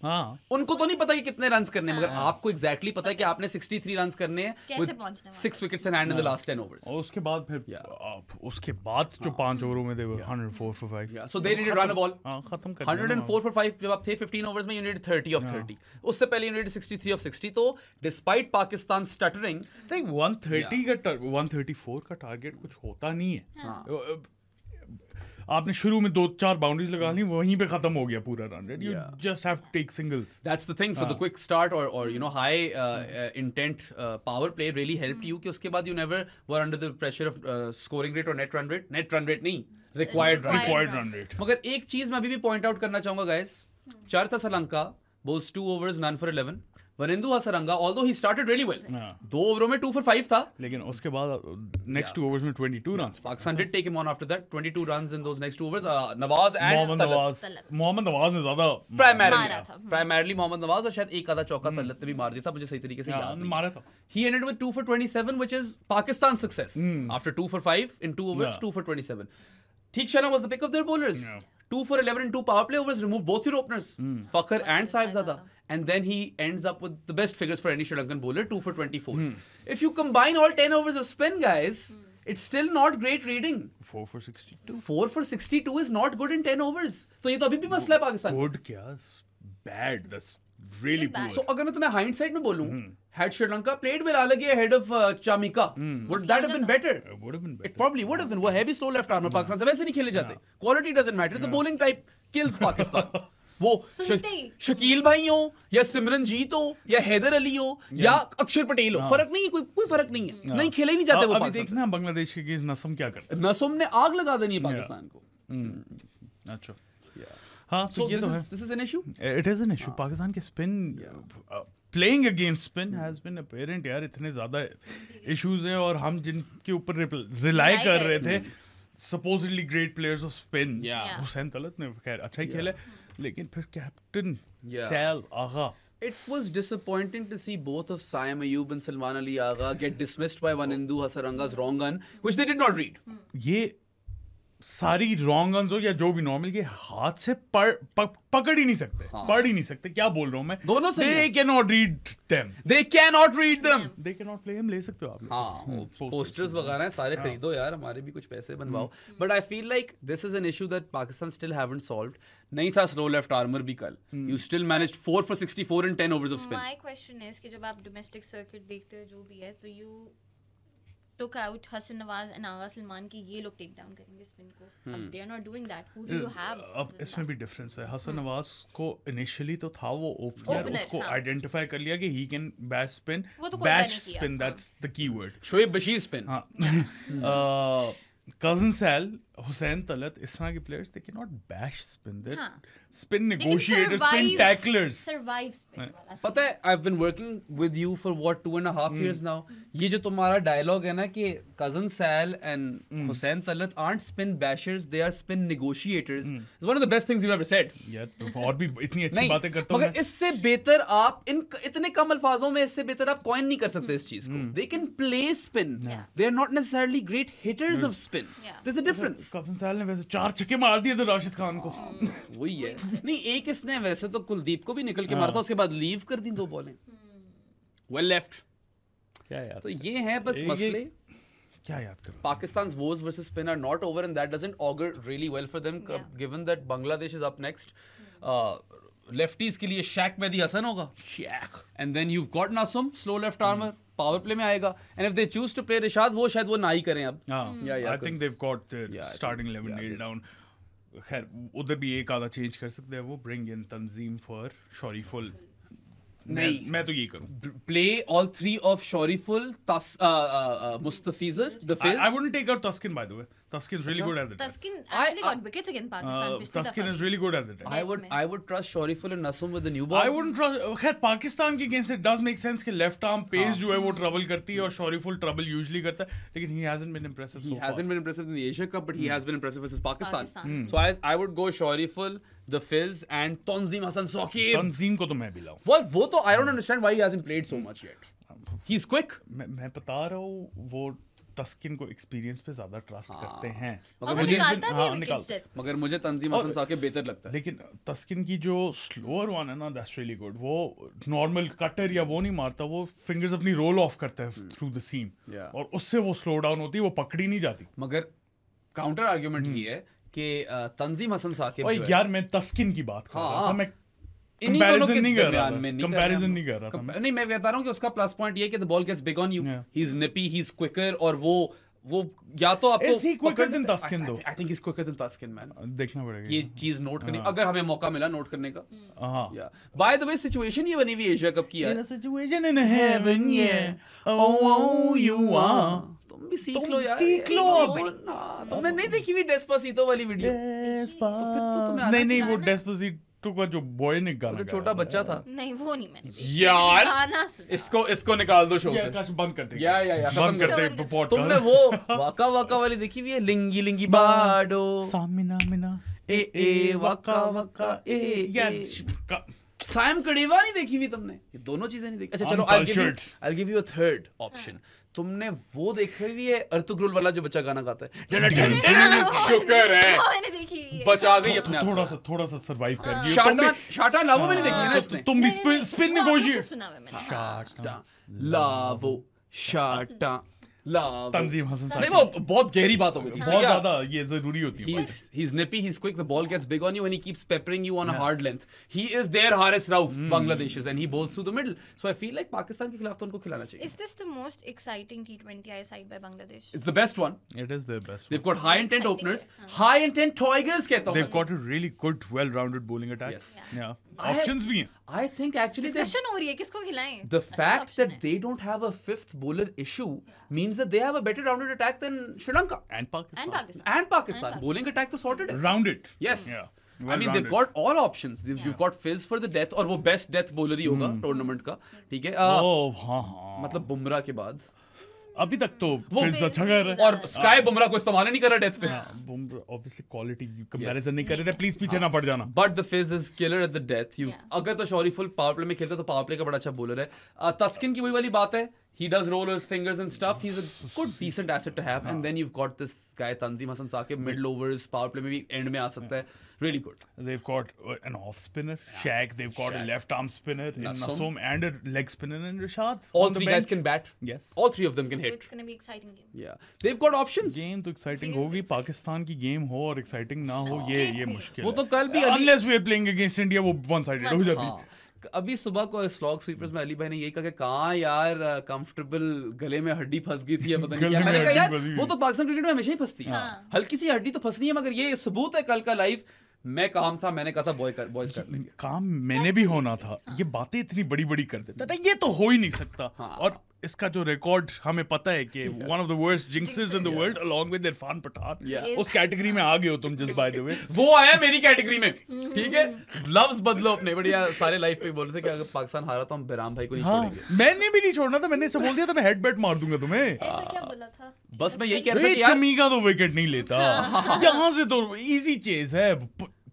Speaker 1: हाँ.
Speaker 3: उनको तो नहीं पता कि कितने रन्स करने हैं, मगर आपको एग्जैक्टली पता है कि आपने 63 रन्स करने हैं
Speaker 2: कैसे पहुंचना है
Speaker 3: 6 wickets in hand in the last 10 overs.
Speaker 1: और उसके बाद फिर उसके बाद जो 5 ओवरों में they were 104 for 5.
Speaker 3: Yeah, so they needed run a ball.
Speaker 1: हाँ, खत्म कर
Speaker 3: 104 for 5 जब आप थे 15 overs में, you needed 30 of 30. उससे पहले you needed 63 of 60. तो despite Pakistan stuttering,
Speaker 1: I think 130 का 134 का टारगेट कुछ होता नहीं है. आपने शुरू में 2-4 बाउंड्रीज लगा ली, वहीं पे खत्म हो गया पूरा run rate. You just have to take singles.
Speaker 3: That's the thing. So the quick start or you know high intent power play really helped you. कि उसके बाद you never were under the pressure of scoring rate or net run rate. Net run rate नहीं, required
Speaker 1: run rate.
Speaker 3: मगर एक चीज मैं अभी भी पॉइंट आउट करना चाहूंगा guys. चारथा Sri Lanka bowls 2 overs none for 11. Wanindu Hasaranga although he started really well, 2 ओवरों में 2 for 5 था,
Speaker 1: लेकिन उसके बाद नेक्स्ट 2 ओवर्स में 22 runs.
Speaker 3: Pakistan did take him on after that. 22 runs in those next 2 overs. Nawaz and
Speaker 1: Mohammad Nawaz ने ज्यादा
Speaker 3: primarily मोहम्मद नवाज, और शायद एक आधा चौका तलत ने भी मार दिया था, मुझे सही तरीके से याद नहीं.
Speaker 1: मारा था.
Speaker 3: He ended with 2 for 27, which is Pakistan's success. After 2 for 5 in 2 overs, 2 for 27. Teek Sharma was the pick of their bowlers. 2 for 11 in 2 power play overs, removed both your openers, Fakhar and Saibzada. And then he ends up with the best figures for any Sri Lankan bowler, 2 for 24. If you combine all 10 overs of spin, guys, it's still not great reading.
Speaker 1: 4 for 62.
Speaker 3: 4 for 62 is not good in 10 overs. तो ये तो अभी भी मसला है पाकिस्तान.
Speaker 1: Good क्या? Bad. That's really poor.
Speaker 3: So अगर मैं तुम्हें hindsight में बोलूं, had Sri Lanka played with Alagi ahead of Chamika, would that have been better?
Speaker 1: Would have been better.
Speaker 3: It probably would have been. वो है भी slow left armer, पाकिस्तान से वैसे नहीं खेले जाते. Quality doesn't matter. The bowling type kills Pakistan. वो शकील भाई हो या सिमरनजीत हो या हैदर अली हो या अक्षर पटेल हो, फर्क नहीं है, कोई फर्क नहीं है. नहीं खेले ही नहीं जाते वो.
Speaker 1: अभी देखना बांग्लादेश के केस नसम क्या करते हैं.
Speaker 3: नसम ने आग लगा देनी है पाकिस्तान को.
Speaker 1: अच्छा. हाँ,
Speaker 3: So
Speaker 1: ये तो है.
Speaker 3: this is an issue.
Speaker 1: It is an issue. Pakistan के spin playing against spin has been apparent यार. इतने ज्यादा issues हैं और हम जिनके ऊपर rely कर रहे थे, supposedly great players of spin. Hussain Talat ने खैर अच्छा ही खेला, लेकिन फिर captain Sal Agha.
Speaker 3: It was disappointing to see both of Saim Ayub and Salman Ali Agha get dismissed by Wanindu Hasaranga's wrong gun, which they did not read.
Speaker 1: ये सारी रॉन्ग गन्स हो या जो भी नॉर्मल के हाथ से पकड़ ही नहीं सकते, पढ़ ही नहीं सकते. क्या बोल रहा हूँ मैं?
Speaker 3: दोनों से
Speaker 1: They cannot read them.
Speaker 3: They cannot read them.
Speaker 1: They cannot play them. ले सकते हो आप.
Speaker 3: हाँ, posters वगैरह सारे खरीदो यार, हमारे भी कुछ पैसे बनवाओ. But I feel like this is an issue that Pakistan still haven't solved. नहीं था slow left armor भी कल. You still managed 4 for 64 in 10 overs of spin.
Speaker 2: My question is कि जब आप domestic circuit देखते हो जो भी है, तो you took out Hasan Nawaz and Agha Salman की ये लोग टेक डाउन करेंगे स्पिन को. अब they are not doing that. Who do you have?
Speaker 1: अब इसमें भी डिफरेंस है. हसन नवाज को इनिशियली तो था वो ओपनर, उसको आइडेंटिफाई कर लिया कि he can bash spin, bash spin, that's the keyword.
Speaker 3: Shoaib Bashir spin.
Speaker 1: हाँ. कजन सैल, हुसैन तलत, इस तरह के players they can not bash spin. They spin negotiators, spin tacklers.
Speaker 2: Survive spin.
Speaker 3: पता है, I've been working with you for what 2.5 years now. ये जो तुम्हारा डायलॉग है ना कि cousin Sal and Hussain Talat aren't spin bashers, they are spin negotiators. It's one of the best things you've ever said.
Speaker 1: यार और भी इतनी अच्छी बातें करता हूं.
Speaker 3: मगर इससे बेहतर आप इतने कम अल्फाजों में इससे बेहतर आप कॉइन नहीं कर सकते इस चीज को. They can play spin. They are not necessarily great hitters of spin. There's a difference.
Speaker 1: Cousin Sal ने वैसे 4 छक्के मार दिए थे राशिद खान को.
Speaker 3: वही है. नहीं, एक इसने वैसे तो कुलदीप को भी निकल के मारा था, उसके बाद लीव कर दी 2 बॉलें. Well left.
Speaker 1: क्या यार,
Speaker 3: तो ये है बस मसले.
Speaker 1: क्या याद करो.
Speaker 3: Pakistan's woes versus spin are not over, and that doesn't augur really well for them, given that Bangladesh is up next. Lefties के लिए Shaq Mehdi Hasan होगा.
Speaker 1: Shaq.
Speaker 3: And then you've got Nasum, slow left armer, power play में आएगा. And if they choose to play Rishad, वो शायद वो ना ही करें अब.
Speaker 1: I think they've got their starting 11 nailed down. खैर उधर भी एक आधा चेंज कर सकते हैं वो. Bring in Tanzeem for Shoriful. मैं तो यही करूँ.
Speaker 3: Play all three of Shoriful, Mustafizur, the Fizz.
Speaker 1: I wouldn't take out Tuskin, by the way. Tuskin's really good at the time.
Speaker 2: Taskin actually got wickets against Pakistan. पिछली
Speaker 1: Tuskin
Speaker 2: दफा
Speaker 1: is
Speaker 2: भी.
Speaker 1: really good at the time.
Speaker 3: I would trust Shoriful and Nasum with the new ball.
Speaker 1: I wouldn't trust. खैर पाकिस्तान के against it does make sense कि left arm pace जो है वो trouble करती है और Shoriful trouble usually करता है, लेकिन he hasn't been impressive so
Speaker 3: He
Speaker 1: far.
Speaker 3: hasn't been impressive in the Asia Cup, but he has been impressive versus Pakistan.
Speaker 2: Pakistan.
Speaker 3: So I would go Shoriful, the Fizz, and Tanzim Hassan Saqib.
Speaker 1: तंजीम को तो मैं भी लाऊं.
Speaker 3: Well, वो तो I don't understand why he hasn't played so much yet. He's quick.
Speaker 1: मैं बता रहा हूँ वो तस्किन को एक्सपीरियंस पे ज्यादा ट्रस्ट करते हैं.
Speaker 2: और वो
Speaker 3: मुझे-
Speaker 2: निकालता भी है
Speaker 1: हाँ,
Speaker 2: wickets death.
Speaker 3: मगर मुझे तंजीम हसन साकिब बेहतर लगता है.
Speaker 1: लेकिन तस्किन की जो स्लोअर वन है ना, दैट्स रियली गुड. वो नॉर्मल कटर या वो नहीं मारता, वो फिंगर्स अपनी रोल ऑफ करता है थ्रू द सीम,
Speaker 3: Yeah.
Speaker 1: और उससे वो स्लो डाउन होती है, वो पकड़ी नहीं जाती.
Speaker 3: मगर काउंटर आर्ग्यूमेंट ये है कि तंजीम हसन साकिब
Speaker 1: और
Speaker 3: जो है,
Speaker 1: यार मैं तस्किन की बात कर रहा था, मैं
Speaker 3: इन्हीं दोनों
Speaker 1: comparison
Speaker 3: के
Speaker 1: नहीं कर रहा
Speaker 3: दरमियान
Speaker 1: था.
Speaker 3: में
Speaker 1: Comparison नहीं कर रहा था.
Speaker 3: नहीं, मैं बता रहा हूँ कि उसका प्लस पॉइंट ये है कि the ball gets big on you, he is nippy, he is quicker, और वो या तो आपको
Speaker 1: Is he quicker than Taskin though?
Speaker 3: I think he's quicker than Taskin, man.
Speaker 1: देखना पड़ेगा.
Speaker 3: ये चीज नोट करनी, अगर हमें मौका मिला नोट करने का.
Speaker 1: हाँ.
Speaker 3: या बाय द वे सिचुएशन ये बनी हुई एशिया कप की
Speaker 1: In
Speaker 3: है.
Speaker 1: a situation in heaven, yeah. Oh, you are.
Speaker 3: तुम भी सीख
Speaker 1: तुम
Speaker 3: लो यार.
Speaker 1: सीख लो अब.
Speaker 3: तुमने नहीं देखी हुई डेस्पासीतो वाली वीडियो? तुम्हें आना
Speaker 1: नहीं वो
Speaker 2: चाहिए।
Speaker 1: डेस्पासीटो का जो बॉय ने गाना
Speaker 3: जो
Speaker 1: गाया
Speaker 3: छोटा
Speaker 1: था.
Speaker 3: बच्चा था.
Speaker 2: नहीं वो नहीं मैंने देखी.
Speaker 3: यार
Speaker 2: गाना सुना.
Speaker 3: इसको निकाल दो शो
Speaker 1: ये
Speaker 3: से.
Speaker 1: आकाश बंद कर दे.
Speaker 3: या
Speaker 1: बंद
Speaker 3: खत्म
Speaker 1: कर
Speaker 3: कर.
Speaker 1: दे पॉडकास्ट.
Speaker 3: तुमने वो वाका वाका वाली देखी हुई है? लिंगी लिंगी बाडो
Speaker 1: सामिना मिना
Speaker 3: ए वाका वाका
Speaker 1: या
Speaker 3: सैम कड़ेवा नहीं देखी हुई तुमने? ये दोनों चीजें नहीं देखी. अच्छा चलो,
Speaker 1: Uncultured.
Speaker 3: I'll give you a third option. तुमने वो देखी हुई है अर्तुगरुल वाला जो बच्चा गाना गाता है? शुक्र है
Speaker 2: वो मैंने देखी है.
Speaker 3: बचा गई अपने आप को.
Speaker 1: थोड़ा सा सरवाइव कर दिया. तुम भी-
Speaker 3: शाटा लावो मैंने देखी है ना इसने.
Speaker 1: तुम भी
Speaker 2: नहीं,
Speaker 1: स्पिन
Speaker 2: वो आपने
Speaker 1: नेगोशिएट.
Speaker 2: तो सुना हुआ है मैंने.
Speaker 3: शाटा लावो शाटा लावो.
Speaker 1: तंजीम हसन
Speaker 3: नहीं,
Speaker 1: साकिब.
Speaker 3: वो बहुत गहरी बात हो गई थी.
Speaker 1: बहुत ज्यादा ये जरूरी होती है.
Speaker 3: He's nippy, he's quick, the ball gets big on you and he keeps peppering you on a hard length. He is their Haris Rauf, Bangladeshis, and he bowls through the middle. So I feel like Pakistan के खिलाफ तो उनको खिलाना चाहिए.
Speaker 2: Is this the most exciting T20I side by Bangladesh?
Speaker 3: It's the best one.
Speaker 1: It is their best.
Speaker 3: They've got high intent
Speaker 2: Exciting
Speaker 3: openers,
Speaker 2: है, हाँ.
Speaker 3: high intent Tigers कहता हूँ.
Speaker 1: They've got a really good, well-rounded bowling attack.
Speaker 3: Yes.
Speaker 1: Yeah. Options भी हैं.
Speaker 3: I think actually
Speaker 2: Discussion हो रही है किसको खिलाएं.
Speaker 3: the
Speaker 2: अच्छा
Speaker 3: fact
Speaker 2: option
Speaker 3: that
Speaker 2: है.
Speaker 3: they don't have a fifth bowler issue means that they have a better rounded attack than Sri Lanka.
Speaker 1: And Pakistan.
Speaker 2: And Pakistan.
Speaker 3: And Pakistan. Bowling attack तो sorted है.
Speaker 1: Rounded.
Speaker 3: Yes.
Speaker 1: Yeah.
Speaker 3: I mean they've got all options. You've got Fizz for the death, और वो best death bowler ही होगा टूर्नामेंट का. ठीक है.
Speaker 1: Oh, हाँ.
Speaker 3: मतलब बुमराह के बाद
Speaker 1: अभी तक तो फिर अच्छा कर रहा है.
Speaker 3: और स्काई बुमराह को इस्तेमाल ही नहीं कर रहा डेथ पे.
Speaker 1: Obviously quality comparison नहीं कर रहे थे. Please पीछे ना पड़ जाना.
Speaker 3: बट द फिज is killer at the death. You
Speaker 2: Yeah.
Speaker 3: अगर तो शॉरीफुल पावर प्ले में खेलता तो पावर प्ले का बड़ा अच्छा बॉलर है. तस्किन की वही वाली बात है. He does roll his fingers and stuff. He's a good, decent asset to have. And then you've got this guy Tanzim Hassan Saqib, middle overs, power play में भी end में आ सकता है. Really good.
Speaker 1: They've got an off spinner, Shaq. They've got a
Speaker 3: Shaq.
Speaker 1: left arm spinner in
Speaker 3: Nasum.
Speaker 1: Nasum, and a leg spinner in Rashad.
Speaker 3: All
Speaker 1: on the
Speaker 3: three guys
Speaker 1: bench.
Speaker 3: can bat.
Speaker 1: Yes.
Speaker 3: All three of them can
Speaker 2: So
Speaker 3: hit.
Speaker 2: it's gonna be exciting game.
Speaker 3: Yeah. They've got options.
Speaker 1: Game तो एक्साइटिंग
Speaker 2: लेकिन
Speaker 1: होगी.
Speaker 2: it's-
Speaker 1: पाकिस्तान की गेम हो और एक्साइटिंग ना हो, ये मुश्किल
Speaker 3: वो
Speaker 1: है.
Speaker 3: तो कल भी
Speaker 1: Unless we are playing against India, वो one sided हो जाती.
Speaker 3: हाँ. अभी सुबह को स्लॉग स्वीपर्स में अली भाई ने यही कहा कि कहाँ यार कंफर्टेबल गले में हड्डी फंस गई थी या पता नहीं
Speaker 1: गले
Speaker 3: क्या.
Speaker 1: में
Speaker 3: मैंने कहा
Speaker 1: हड्डी
Speaker 3: यार
Speaker 1: फंसी
Speaker 3: वो
Speaker 1: हुई.
Speaker 3: तो पाकिस्तान क्रिकेट में हमेशा ही फंसती है.
Speaker 2: हाँ.
Speaker 3: हल्की सी हड्डी तो फंसनी है, मगर ये सबूत है कल का लाइव. मैं काम था, मैंने कहा था बॉयज कर लेंगे.
Speaker 1: काम मैंने भी होना था. ये बातें इतनी बड़ी बड़ी कर देता था. ये तो हो ही नहीं सकता. और इसका जो रिकॉर्ड हमें पता है कि one of the worst jinxes in the world along with Irfan Pathan.
Speaker 3: Yeah.
Speaker 1: उस कैटेगरी में आ गए हो तुम, just by the way.
Speaker 3: वो आया मेरी कैटेगरी में. ठीक है, लव्स बदलो अपने. बढ़िया सारे लाइफ पे बोल रहे थे कि अगर पाकिस्तान हारा तो हम बिराम भाई को नहीं
Speaker 1: हाँ,
Speaker 3: छोड़ेंगे.
Speaker 1: मैंने भी नहीं छोड़ना था. मैंने इसे बोल दिया था मैं हेडबैट मार दूंगा तुम्हें.
Speaker 2: ऐसा क्या बोला था?
Speaker 3: बस मैं यही कह रहा था कि यार
Speaker 1: चमीगा तो विकेट नहीं लेता. यहाँ से तो इजी चेज है.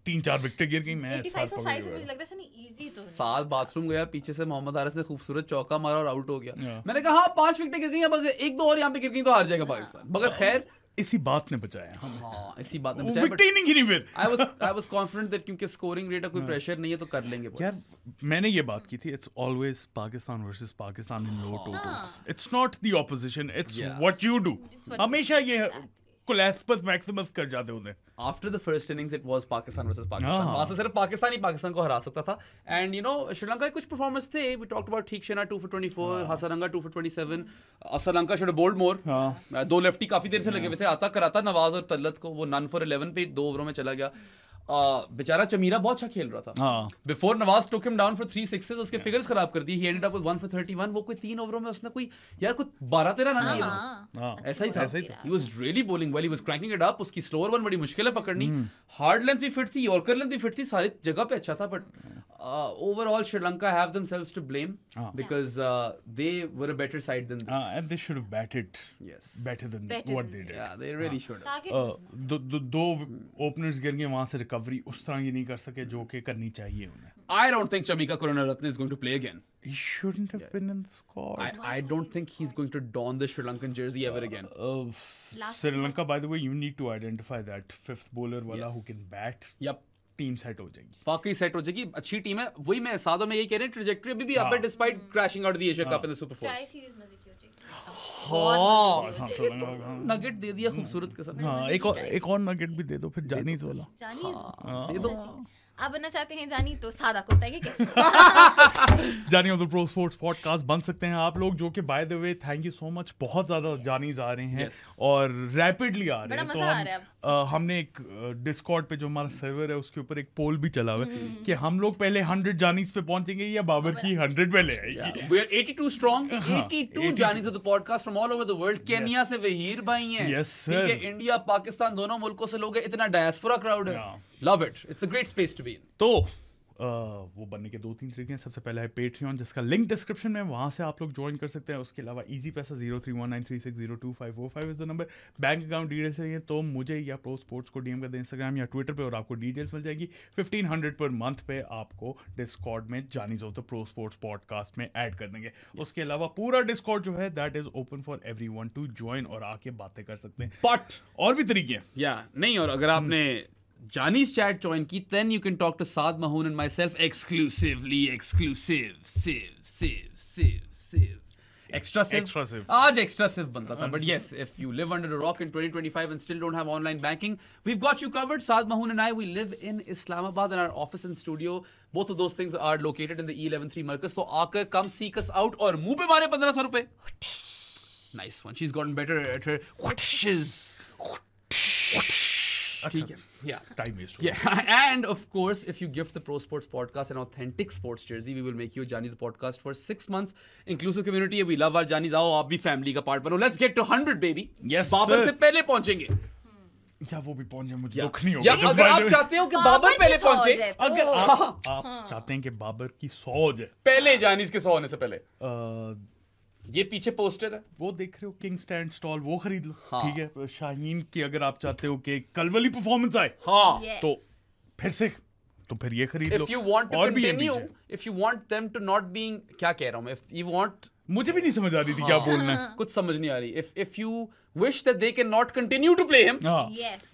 Speaker 1: 3-4 विकेट गिर गई. मैं
Speaker 2: 85 for 5 मुझे लग रहा था नहीं easy तो है.
Speaker 3: साथ बाथरूम गया, पीछे से मोहम्मद हारिस ने खूबसूरत चौका मारा और आउट हो गया.
Speaker 1: Yeah.
Speaker 3: मैंने कहा हाँ 5 विकेटें गिर गई, अब अगर 1-2 और यहाँ पे गिर गई तो हार जाएगा पाकिस्तान. मगर खैर
Speaker 1: इसी बात ने बचाया हम.
Speaker 3: हाँ इसी बात ने
Speaker 1: वो
Speaker 3: बचाया.
Speaker 1: विकेट ही नहीं गिरी फिर.
Speaker 3: I was confident that क्योंकि स्कोरिंग रेट का कोई प्रेशर नहीं है तो कर लेंगे.
Speaker 1: यार मैंने ये बात की थी. It's always Pakistan versus Pakistan in low totals. It's not the opposition, it's
Speaker 3: Yeah.
Speaker 1: What you do.
Speaker 2: what
Speaker 1: हमेशा ये
Speaker 2: exactly.
Speaker 1: कोलैप्स मैक्सिमस कर जाते होते.
Speaker 3: After the first innings it was Pakistan versus Pakistan.
Speaker 1: हाँ.
Speaker 3: वहां से सिर्फ पाकिस्तान ही पाकिस्तान को हरा सकता था. एंड यू नो श्रीलंका के कुछ परफॉर्मेंस थे. We talked about Theekshana 2 for 24, Hasaranga 2 for 27. Sri Lanka should have bowled more. दो लेफ्टी काफी देर से लगे हुए थे. आता कराता नवाज और तल्लत को वो नन फॉर 11 पे 2 ओवरों में चला गया. बेचारा चमीरा बहुत अच्छा खेल रहा था.
Speaker 1: हाँ.
Speaker 3: Before Nawaz took him down for 3 sixes, उसके फिगर्स खराब कर दिए. He ended up with 1 for 31. वो कोई 3 ओवरों में उसने कोई 12-13 रन दिए.
Speaker 1: हाँ.
Speaker 3: ऐसा ही था. He was really bowling well. He was cranking it up. उसकी slower one बड़ी मुश्किल है पकड़नी. Hard length भी फिट थी, Yorker length भी फिट थी, सारी जगह पे अच्छा था. But overall Sri Lanka have themselves to blame because they were a better side than this.
Speaker 1: And they should have batted better than what they did.
Speaker 3: Yeah, they really should have.
Speaker 1: दो ओपनर्स गिर गए, वहां से रिकवरी उस तरह की नहीं कर सके जो कि करनी चाहिए उन्हें.
Speaker 3: I don't think Chamika Karunaratne is going to play again.
Speaker 1: He shouldn't have been in the squad.
Speaker 3: I don't think he's going to don the Sri Lankan jersey ever again.
Speaker 1: Sri Lanka, by the way, you need to identify that fifth bowler wala who can bat.
Speaker 3: Yep.
Speaker 1: Team set हो जाएगी.
Speaker 3: वाकई सेट हो जाएगी. अच्छी टीम है. वही मैं सादों में यही कह रहे हैं, ट्रैजेक्टरी अभी भी up है despite crashing out of the Asia Cup in the Super Fours. Nugget दे दिया खूबसूरत किस्म.
Speaker 1: हाँ, एक और नगेट भी दे दो फिर जानीज वाला.
Speaker 3: दे दो.
Speaker 2: आप बनना चाहते हैं जानी तो सादा कुत्ता है कैसे?
Speaker 1: जानी of the pro sports podcast बन सकते हैं आप लोग, जो कि bye the way thank you so much, बहुत ज्यादा जानीज आ रहे हैं और रैपिडली आ रहे हैं. तो हमने एक डिस्कॉर्ड पे जो हमारा सर्वर है उसके ऊपर एक पोल भी चला हुआ है कि हम लोग पहले 100 जानीज पे पहुंचेंगे या बाबर की 100 पहले आएगी.
Speaker 3: We are 82 strong. 82 जानीज of the podcast from all over the world. Kenya से वहीर भाई हैं. ठीक है, इंडिया पाकिस्तान दोनों मुल्कों से लोग हैं. इतना डायस्पोरा क्राउड है. Love it. It's a great space to be in.
Speaker 1: तो वो बनने के 2-3 तरीके हैं. सबसे पहला है पेट्रियन, जिसका लिंक डिस्क्रिप्शन में, वहां से आप लोग ज्वाइन कर सकते हैं. उसके अलावा इजी पैसा 031936025545 is the number. Bank account details चाहिए तो मुझे या प्रो स्पोर्ट्स को डीएम कर दें इंस्टाग्राम या ट्विटर पे और आपको डिटेल्स मिल जाएगी. 1500 पर मंथ पे आपको डिस्कॉर्ड में जानीज of the pro sports podcast में ऐड कर देंगे. उसके अलावा पूरा डिस्कॉर्ड जो है that is open for everyone to join और आके बातें कर सकते हैं.
Speaker 3: बट
Speaker 1: और भी तरीके हैं.
Speaker 3: या नहीं, और अगर आपने Johnny's chat join की, then you can talk to Saad Mahoon and myself exclusively. Extra sieve. आज extra sieve बनता था. But yes, if you live under a rock in 2025 and still don't have online banking, we've got you covered. Saad Mahoon and I, we live in Islamabad and our office and studio, both of those things are located in the E113 Markaz. तो आकर come seek us out और मुंह पे मारे 1500 रुपए. Nice one. She's gotten better at her whootishes. ठीक है. Yeah.
Speaker 1: Time waste.
Speaker 3: Yeah. And of course, if you gift the Pro Sports Podcast an authentic sports jersey, we will make you Johnny the Podcast for 6 months. Inclusive community है. We love our Johnnies. आओ आप भी फैमिली का पार्ट बनो. Let's get to 100 baby.
Speaker 1: Yes.
Speaker 3: Babar से पहले पहुंचेंगे.
Speaker 1: या वो भी पहुंच जाए, मुझे दुख नहीं होगा.
Speaker 3: या अगर आप चाहते हो कि बाबर पहले पहुंचे,
Speaker 1: अगर आप चाहते हैं कि बाबर की 100 हो जाए
Speaker 3: पहले, जानीज के 100 होने से पहले, ये पीछे पोस्टर है वो
Speaker 1: देख रहे हो, किंग स्टैंड स्टॉल, वो खरीद लो. ठीक है. शाहीन की अगर आप चाहते हो कि कल वाली परफॉर्मेंस आए, तो फिर से तो फिर ये खरीद लो.
Speaker 3: If you want to continue, if you want them to not being, क्या कह रहा हूँ मैं, if you want,
Speaker 1: मुझे भी नहीं समझ आ रही थी क्या बोलना है.
Speaker 3: कुछ समझ नहीं आ रही. If you wish that they can not continue to play him,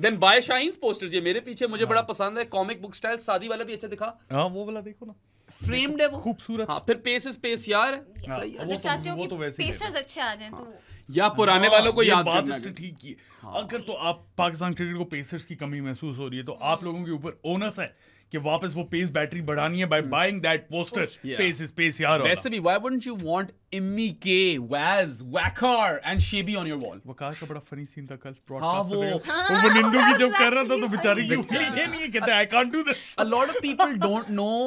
Speaker 3: then buy Shaheen's posters. ये मेरे पीछे मुझे बड़ा पसंद है. कॉमिक बुक स्टाइल, शादी वाला भी अच्छा दिखा.
Speaker 1: हाँ, वो वाला देखो ना,
Speaker 3: फ्रेम्ड है वो,
Speaker 1: खूबसूरत.
Speaker 3: हाँ, फिर पेस इज पेस यार.
Speaker 2: सही है. अगर चाहते हो कि पेसर्स अच्छे आ जाएं तो,
Speaker 3: या पुराने वालों को याद
Speaker 1: करना है. ठीक की. अगर तो आप पाकिस्तान क्रिकेट को पेसर्स की कमी महसूस हो रही है, तो आप लोगों के ऊपर ओनस है कि वापस वो पेस बैटरी बढ़ानी है by buying that poster. Pace is pace यार.
Speaker 3: वैसे भी, why wouldn't you want Immy के, Waz, Waqar and Shoaby on your wall?
Speaker 1: Waqar का बड़ा फनी सीन था कल ब्रॉडकास्ट पे. वो निंदू की जब कर रहा था तो बेचारी की उंगली नहीं है, कहता है I can't do this.
Speaker 3: A lot of people don't know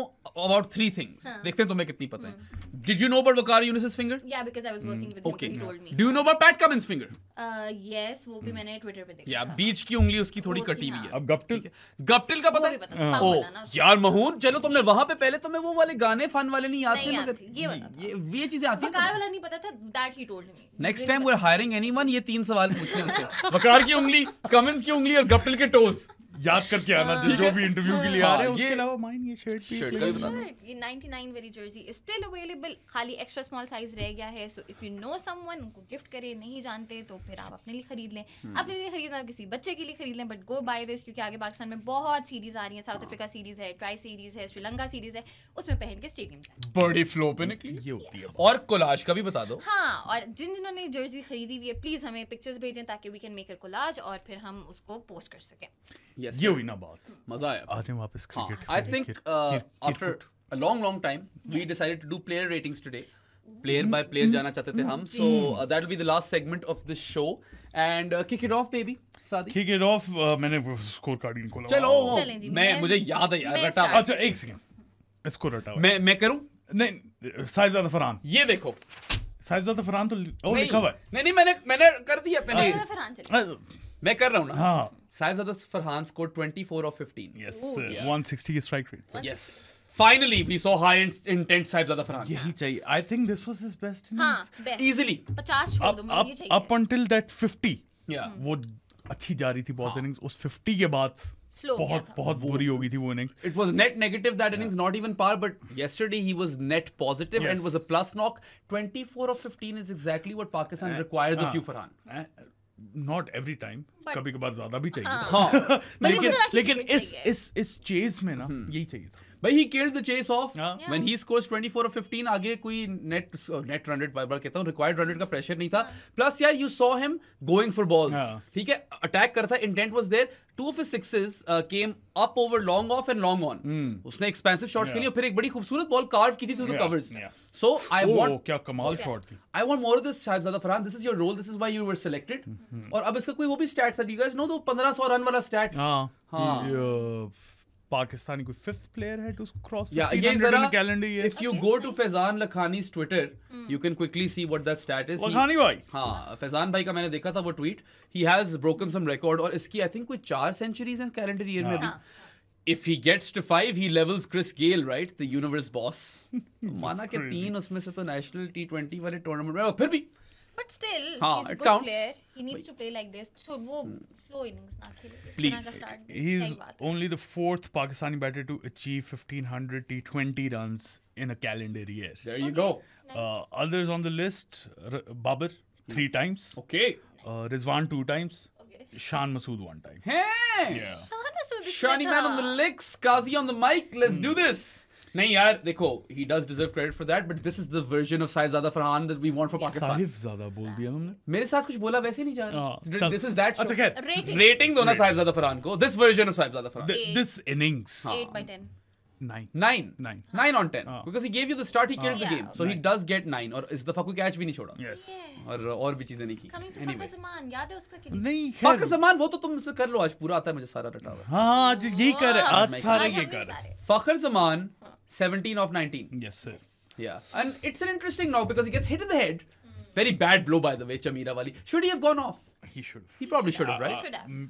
Speaker 3: about 3 things. देखते हैं तुम्हें कितनी पता है. Did you know about Waqar Younis's finger?
Speaker 2: Yeah, because I was working with him. He told me.
Speaker 3: Do you know about Pat Cummins' finger?
Speaker 2: Yes, वो भी मैंने ट्विटर पे देखा.
Speaker 3: Yeah, बीच की उंगली उसकी थोड़ी कटी हुई है.
Speaker 1: अब गप्टिल
Speaker 3: का पता है? ओ यार महून, चलो तुमने वहां पे पहले तुम्हें वो वाले गाने फन वाले नहीं याद थे, मगर ये चीजें आती हैं.
Speaker 2: वकार वाला नहीं पता था. That he told me.
Speaker 3: Next time we're hiring anyone, ये 3 सवाल पूछने उनसे. वकार की उंगली, कमिंस की उंगली और गप्टिल के टोस
Speaker 1: याद करके आना जो भी इंटरव्यू के लिए आ रहे हैं. उसके अलावा माइन ये शर्ट भी,
Speaker 2: ये 99 very Jersey is still available. खाली एक्स्ट्रा स्मॉल साइज रह गया है. So if you know someone, उनको गिफ्ट करें. नहीं जानते तो फिर आप अपने लिए खरीद लें. अपने लिए खरीदना, किसी बच्चे के लिए खरीद लें, बट गो बाय दिस, क्योंकि आगे पाकिस्तान में बहुत सीरीज आ रही हैं. साउथ अफ्रीका सीरीज है, ट्राई सीरीज है, श्रीलंका सीरीज है. उसमें पहन के स्टेडियम जाए.
Speaker 3: बड़ी फ्लो पे निकली ये होती है. और कोलाज का भी बता दो.
Speaker 2: हाँ, और जिन्होंने जर्सी खरीदी हुई है, प्लीज हमें पिक्चर्स भेजें ताकि we can make a collage और फिर हम उसको पोस्ट कर सकें.
Speaker 1: ये हुई ना बात.
Speaker 3: मजा आया.
Speaker 1: आज हम वापस cricket.
Speaker 3: I think after a long time we decided to do player ratings today. Player by player जाना चाहते थे हम. So that'll be the last segment of this show and kick it off baby. सादी?
Speaker 1: किक इट ऑफ, मैंने स्कोर कार्ड ही नहीं खोला।
Speaker 3: चलो
Speaker 2: चलें जी,
Speaker 3: मैं
Speaker 2: मैं-
Speaker 3: मुझे याद है यार
Speaker 2: मैं
Speaker 3: रटा।
Speaker 2: start
Speaker 1: अच्छा एक सेकंड, इसको रटा हुआ है।
Speaker 3: मैं करूं?
Speaker 1: नहीं, साहिबजादा फरहान,
Speaker 3: ये देखो।
Speaker 1: साहिबजादा फरहान तो
Speaker 3: नहीं
Speaker 1: लिखा हुआ है।
Speaker 3: नहीं मैंने कर दिया अपने लिए।
Speaker 2: चलो फरहान चले।
Speaker 3: मैं कर रहा हूं ना।
Speaker 1: हाँ,
Speaker 3: Sahibzada Farhan scored 24 of 15.
Speaker 1: Yes,
Speaker 2: Okay.
Speaker 1: 160 की strike rate.
Speaker 3: Yes. Finally we saw high intent Saibzada Farhan.
Speaker 1: यही चाहिए। I think this was his best
Speaker 2: हाँ best.
Speaker 3: Easily.
Speaker 2: 50 छोड़ दो, मुझे ये चाहिए।
Speaker 1: Up until that 50
Speaker 3: Yeah.
Speaker 1: वो अच्छी जा रही थी बहुत इनिंग्स। उस 50 के बाद
Speaker 2: Slow हो गया था।
Speaker 1: बहुत बुरी हो गई थी वो innings.
Speaker 3: It was net negative that innings, not even par, but yesterday he was net positive
Speaker 1: Yes.
Speaker 3: and was a plus knock. 24 of 15 is exactly what Pakistan requires of you, Farhan.
Speaker 1: Not every time,
Speaker 2: But-
Speaker 1: कभी कभार ज्यादा भी चाहिए।
Speaker 3: हाँ.
Speaker 2: But इस तरह की
Speaker 1: लेकिन
Speaker 2: cricket
Speaker 1: इस
Speaker 2: चाहिए।
Speaker 1: इस चेज में ना यही चाहिए था।
Speaker 3: But he killed the chase off.
Speaker 1: Yeah.
Speaker 3: When he scores 24 of 15, आगे कोई net run rate बार कहता हूँ, required run rate का pressure नहीं था. Plus यार you saw him going for balls.
Speaker 1: Yeah.
Speaker 3: ठीक है, attack करता, intent was there. 2 of his sixes came up over long off and long on. उसने expansive shots
Speaker 1: Yeah.
Speaker 3: के लिए फिर एक बड़ी खूबसूरत ball carve की थी through the
Speaker 1: Yeah,
Speaker 3: covers.
Speaker 1: yeah.
Speaker 3: So I want
Speaker 1: क्या कमाल शॉट थी।
Speaker 3: I want more of this, Shahzada Farhan. This is your role. This is why you were selected. और अब इसका कोई वो भी stat था. Do you guys know the 1500 run वाला stat?
Speaker 1: हाँ, पाकिस्तानी कोई फिफ्थ प्लेयर है टू क्रॉस
Speaker 3: Yeah, ये जरा
Speaker 1: calendar year.
Speaker 3: if you go to Faizan Lakhani's Twitter, you can quickly see what that stat is.
Speaker 1: Lakhani भाई,
Speaker 3: हाँ, फैजान भाई का मैंने देखा था वो tweet. He has broken some record और इसकी आई थिंक कोई 4 सेंचुरीज हैं कैलेंडर ईयर में भी. If he gets to 5, he levels Chris Gayle, right? The universe boss. माना के 3 उसमें से तो नेशनल T20 वाले टूर्नामेंट में फिर भी
Speaker 2: But still,
Speaker 3: हाँ,
Speaker 2: he's a
Speaker 3: it
Speaker 2: good
Speaker 3: counts.
Speaker 2: player. He needs to play like this. So वो slow innings ना खेले। इस तरह
Speaker 3: Please.
Speaker 2: का start दे।
Speaker 1: he
Speaker 2: क्या
Speaker 1: is
Speaker 2: ही बात है।
Speaker 1: only the fourth Pakistani batter to achieve 1500 T20 runs in a calendar year.
Speaker 3: there you go.
Speaker 1: Others on the list, Babar 3 times,
Speaker 3: Okay.
Speaker 1: Rizwan 2 times,
Speaker 2: Okay.
Speaker 1: Shan Masood 1 time.
Speaker 3: Hey.
Speaker 1: Yeah.
Speaker 2: Shan Masood इसमें
Speaker 3: Shani man
Speaker 2: था।
Speaker 3: on the licks, Qazi on the mic. Let's do this. नहीं यार देखो, he does deserve credit for that, but this is the version of Saizada Farhan that we want for Pakistan.
Speaker 1: Sahib ज्यादा बोल दिया तुमने।
Speaker 3: मेरे साथ कुछ बोला वैसे नहीं जा रहा.
Speaker 1: हाँ,
Speaker 3: This is that.
Speaker 1: अच्छा
Speaker 3: show.
Speaker 1: खैर,
Speaker 2: Rating
Speaker 3: Rating दो ना साहिबजादा फरहान को. This version of Sahibzada Farhan.
Speaker 1: this innings
Speaker 2: 8 by 10.
Speaker 1: 9
Speaker 3: 9.
Speaker 1: 9
Speaker 3: 9 on 10. Because he gave you the start, he killed the
Speaker 2: Yeah.
Speaker 3: game. So he does get 9. और इस दफा कोई कैच भी नहीं छोड़ा.
Speaker 1: yes
Speaker 3: और भी चीजें नहीं की.
Speaker 2: Coming to
Speaker 3: Anyway.
Speaker 2: Fakhar Zaman, याद है उसका कि नहीं?
Speaker 1: नहीं
Speaker 3: फाखर
Speaker 1: खैर
Speaker 3: जमान वो तो तुम से कर लो, आज पूरा आता है मुझे सारा रटा हुआ.
Speaker 1: हाँ आज यही कर रहे, आज सारे
Speaker 2: आज
Speaker 1: ये
Speaker 2: हम
Speaker 1: कर
Speaker 2: नहीं
Speaker 1: रहे।
Speaker 2: बता रहे।
Speaker 3: Fakhar Zaman 17 of 19.
Speaker 1: yes sir.
Speaker 3: Yeah. And it's an interesting knock because he gets hit in the head. Very bad blow by the way, Chamira wali. Should he have gone off?
Speaker 1: he should
Speaker 3: He probably should have,
Speaker 2: He
Speaker 3: right?
Speaker 2: should have.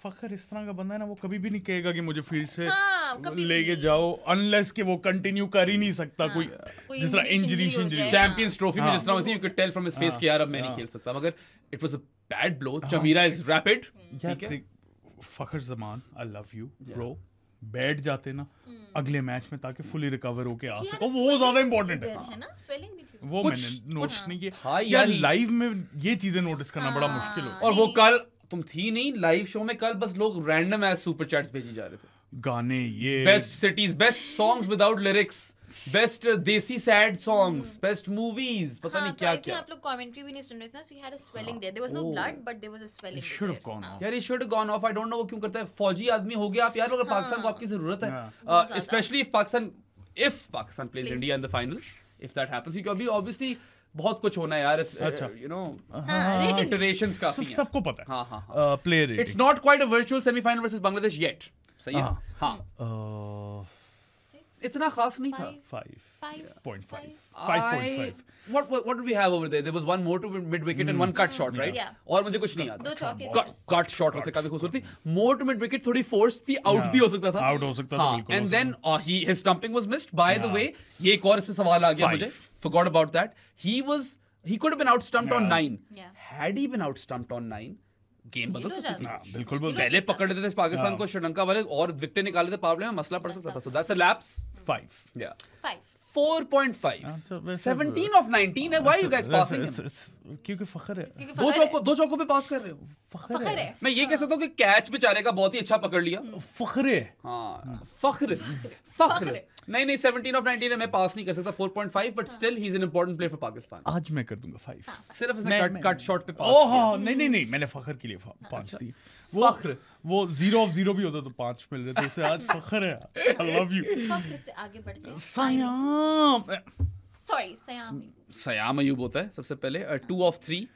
Speaker 1: फखर इस तरह का बंदा है ना, वो कभी भी नहीं कहेगा कि मुझे फील्ड से
Speaker 2: हाँ, कभी भी
Speaker 1: लेके
Speaker 2: नहीं।
Speaker 1: जाओ, अनलेस कि वो कंटिन्यू कर ही नहीं सकता कोई
Speaker 2: कोई
Speaker 1: जिस तरह
Speaker 2: injury
Speaker 1: इंजरी
Speaker 2: हो
Speaker 1: इंजरी
Speaker 2: जाए।
Speaker 3: Champions Trophy में
Speaker 1: हाँ।
Speaker 3: जिस तरह होती है, you could tell from his face कि यार अब मैं नहीं खेल सकता. मगर it was a bad blow. Chamira is rapid.
Speaker 1: यार
Speaker 3: ठीक है?
Speaker 1: देख, Fakhar Zaman I love you bro, बैठ जाते ना अगले मैच में ताकि फुली रिकवर होके आ
Speaker 2: He had
Speaker 1: सको,
Speaker 2: a
Speaker 1: वो
Speaker 2: swelling
Speaker 1: ज्यादा इंपॉर्टेंट
Speaker 2: इधर
Speaker 1: है।
Speaker 2: है ना, swelling भी थी।
Speaker 1: वो
Speaker 3: कुछ-
Speaker 1: मैंने नोटिस नहीं
Speaker 3: था
Speaker 1: किया
Speaker 3: यार
Speaker 1: यार,
Speaker 3: ही।
Speaker 1: लाइव में ये चीजें नोटिस करना बड़ा मुश्किल होता
Speaker 3: और वो
Speaker 2: नहीं।
Speaker 3: कल तुम थी नहीं लाइव शो में, कल बस लोग रैंडम एज सुपर चैट्स भेजी जा रहे थे.
Speaker 1: है। गाने ये
Speaker 3: best cities, best songs without lyrics, best देसी सैड सॉन्ग्स, बेस्ट मूवीज, पता नहीं
Speaker 2: हाँ,
Speaker 3: क्या
Speaker 2: तो I think
Speaker 3: क्या.
Speaker 2: आप लोग commentary भी नहीं सुन रहे थे ना, so he had a swelling there. There was no
Speaker 3: Oh.
Speaker 2: blood, but there was a swelling
Speaker 1: should have
Speaker 2: there.
Speaker 1: gone
Speaker 2: हाँ।
Speaker 1: off.
Speaker 3: यार he should have gone off. I don't know वो क्यों करता है. फौजी आदमी हो गया आप यार, अगर पाकिस्तान को आपकी जरूरत है,
Speaker 2: बहुत ज्यादा।
Speaker 3: especially if Pakistan plays
Speaker 2: Please.
Speaker 3: India in the final, if that happens, क्योंकि अभी obviously बहुत कुछ होना है यार.
Speaker 1: अच्छा।
Speaker 3: You know,
Speaker 2: हाँ, ratings.
Speaker 3: iterations काफी हैं.
Speaker 1: सबको पता है।
Speaker 3: हाँ, हाँ.
Speaker 1: Player
Speaker 3: It's not quite a virtual semi-final versus Bangladesh yet. सही है.
Speaker 1: हाँ.
Speaker 3: हाँ.
Speaker 2: 6,
Speaker 3: इतना खास नहीं था.
Speaker 1: 5.5
Speaker 3: I-
Speaker 1: 5.5
Speaker 3: What did we have over there? There was one more to mid wicket and one cut shot, right?
Speaker 2: Yeah.
Speaker 3: और मुझे कुछ नहीं याद.
Speaker 2: दो चौके
Speaker 3: Cut shot वैसे काफी खूबसूरत थी. More to mid wicket थोड़ी force थी, out
Speaker 1: हाँ.
Speaker 3: भी हो सकता था.
Speaker 1: Out हो सकता था,
Speaker 3: हाँ.
Speaker 1: बिल्कुल
Speaker 3: And
Speaker 1: हो
Speaker 3: then his stumping was missed. By the
Speaker 1: हाँ.
Speaker 3: way, ये एक और इससे सवाल आ गया
Speaker 1: 5.
Speaker 3: मुझे. Forgot about that. He could have been out stumped on
Speaker 1: Yeah.
Speaker 3: 9.
Speaker 2: Yeah.
Speaker 3: Had he been out stumped on 9, game बदल
Speaker 2: मुश्किल हो
Speaker 3: सकती थी.
Speaker 2: जाता।
Speaker 1: हाँ, बिल्कुल बोल
Speaker 3: पहले पकड़ लेते थे पाकिस्तान
Speaker 1: हाँ.
Speaker 3: को श्रीलंका वाले और विकेट निकाले थे पावर प्ले में, मसला पड़ सकता था. So that's a lapse.
Speaker 1: 5
Speaker 3: Yeah.
Speaker 2: 5.
Speaker 3: 4.5.
Speaker 1: अच्छा, वैसे-
Speaker 3: 17 of 19 है. Why are you guys passing him?
Speaker 1: क्योंकि फखर है,
Speaker 2: क्योंकि
Speaker 3: दो चौकों पे पास कर रहे हो.
Speaker 2: फखर है।
Speaker 3: मैं ये कह सकता हूँ कि कैच बेचारे का बहुत ही अच्छा पकड़ लिया.
Speaker 1: फखर है।
Speaker 3: हाँ, फख्र. नहीं 17 of 19 है, मैं पास नहीं कर सकता. 4.5 but still he's an important player for Pakistan.
Speaker 1: आज मैं कर दूंगा 5।
Speaker 3: सिर्फ इसने
Speaker 1: मैं-
Speaker 3: कट शॉट पे पास
Speaker 1: ओह
Speaker 3: किया.
Speaker 1: हाँ, नहीं मैंने फखर के लिए 5 दी।
Speaker 3: फख्र.
Speaker 1: वो 0 of 0 भी होता तो 5 मिल रहे थे उसे, आज फखर है। आई लव यू
Speaker 2: फख्र से आगे बढ़ते हैं।
Speaker 1: सयाम।
Speaker 2: Sorry, सयाम नहीं।
Speaker 3: सयाम अयूब होता है सबसे पहले. 2 of 3.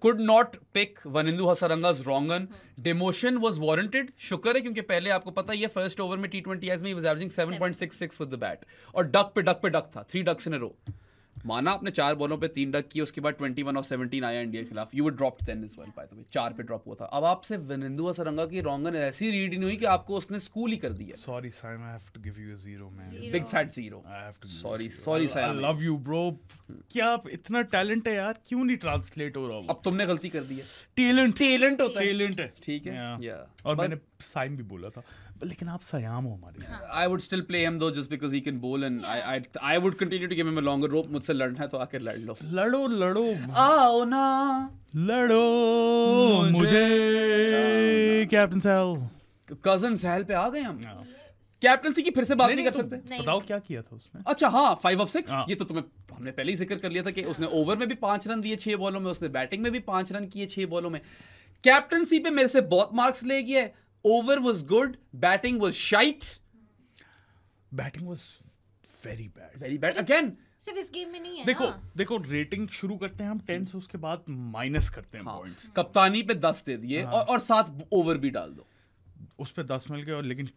Speaker 3: Could not pick Vanindu Hasaranga wrong on. Demotion was warranted. शुक्र है क्योंकि पहले आपको पता ही है फर्स्ट ओवर में T20s में he was averaging 7.66 with the bat और डक पे डक था 3 ducks in a row. माना आपने 4 बॉलों पे 3 डक किए उसके बाद 21 ऑफ 17 आया इंडिया के खिलाफ. You were dropped 10 as well by the way. 4 पे ड्रॉप हुआ था. अब आपसे वनिंदु हसरंगा की रॉन्गन ऐसी रीड नहीं हुई कि आपको उसने स्कूल ही कर दिया.
Speaker 1: Sorry Simon, I have to give you a 0 man.
Speaker 3: Big fat 0.
Speaker 1: I have to.
Speaker 3: Sorry
Speaker 1: I
Speaker 3: Simon.
Speaker 1: love you bro. क्या आप इतना टैलेंट है यार, क्यों नहीं ट्रांसलेट हो रहा?
Speaker 3: अब तुमने गलती कर दी है.
Speaker 1: टैलेंट
Speaker 3: होता है.
Speaker 1: टैलेंट है.
Speaker 3: ठीक है.
Speaker 1: Yeah. और मैंने साइम भी बोला था. लेकिन आप सयाम हो हमारे.
Speaker 3: I would still play him though just because he can bowl and I would continue to give him a longer rope. मुझसे लड़ना है तो आकर लड़ लो.
Speaker 1: लड़ो.
Speaker 3: आओ ना.
Speaker 1: लड़ो मुझे. Captain cell.
Speaker 3: कजन सैल पे आ गए हम. कैप्टनसी की फिर से बात नहीं कर सकते.
Speaker 1: बताओ क्या किया था उसने.
Speaker 3: अच्छा हाँ 5 of 6 ये तो तुम्हें हमने पहले ही जिक्र कर लिया था कि उसने ओवर में भी 5 रन दिए 6 बॉलों में. उसने बैटिंग में भी 5 रन किए 6 बॉलों में. कैप्टनसी पे मेरे से बहुत मार्क्स ले गया. Over was good, batting was shite.
Speaker 1: Batting was very bad.
Speaker 3: Very bad. Again.
Speaker 2: सिर्फ इस गेम में नहीं है.
Speaker 1: देखो रेटिंग शुरू करते हैं हम 10 से उसके बाद माइनस करते हैं पॉइंट्स.
Speaker 3: कप्तानी पे 10 दे दिए और 7 ओवर भी डाल दो.
Speaker 1: उस पे 10 मिल गए और लेकिन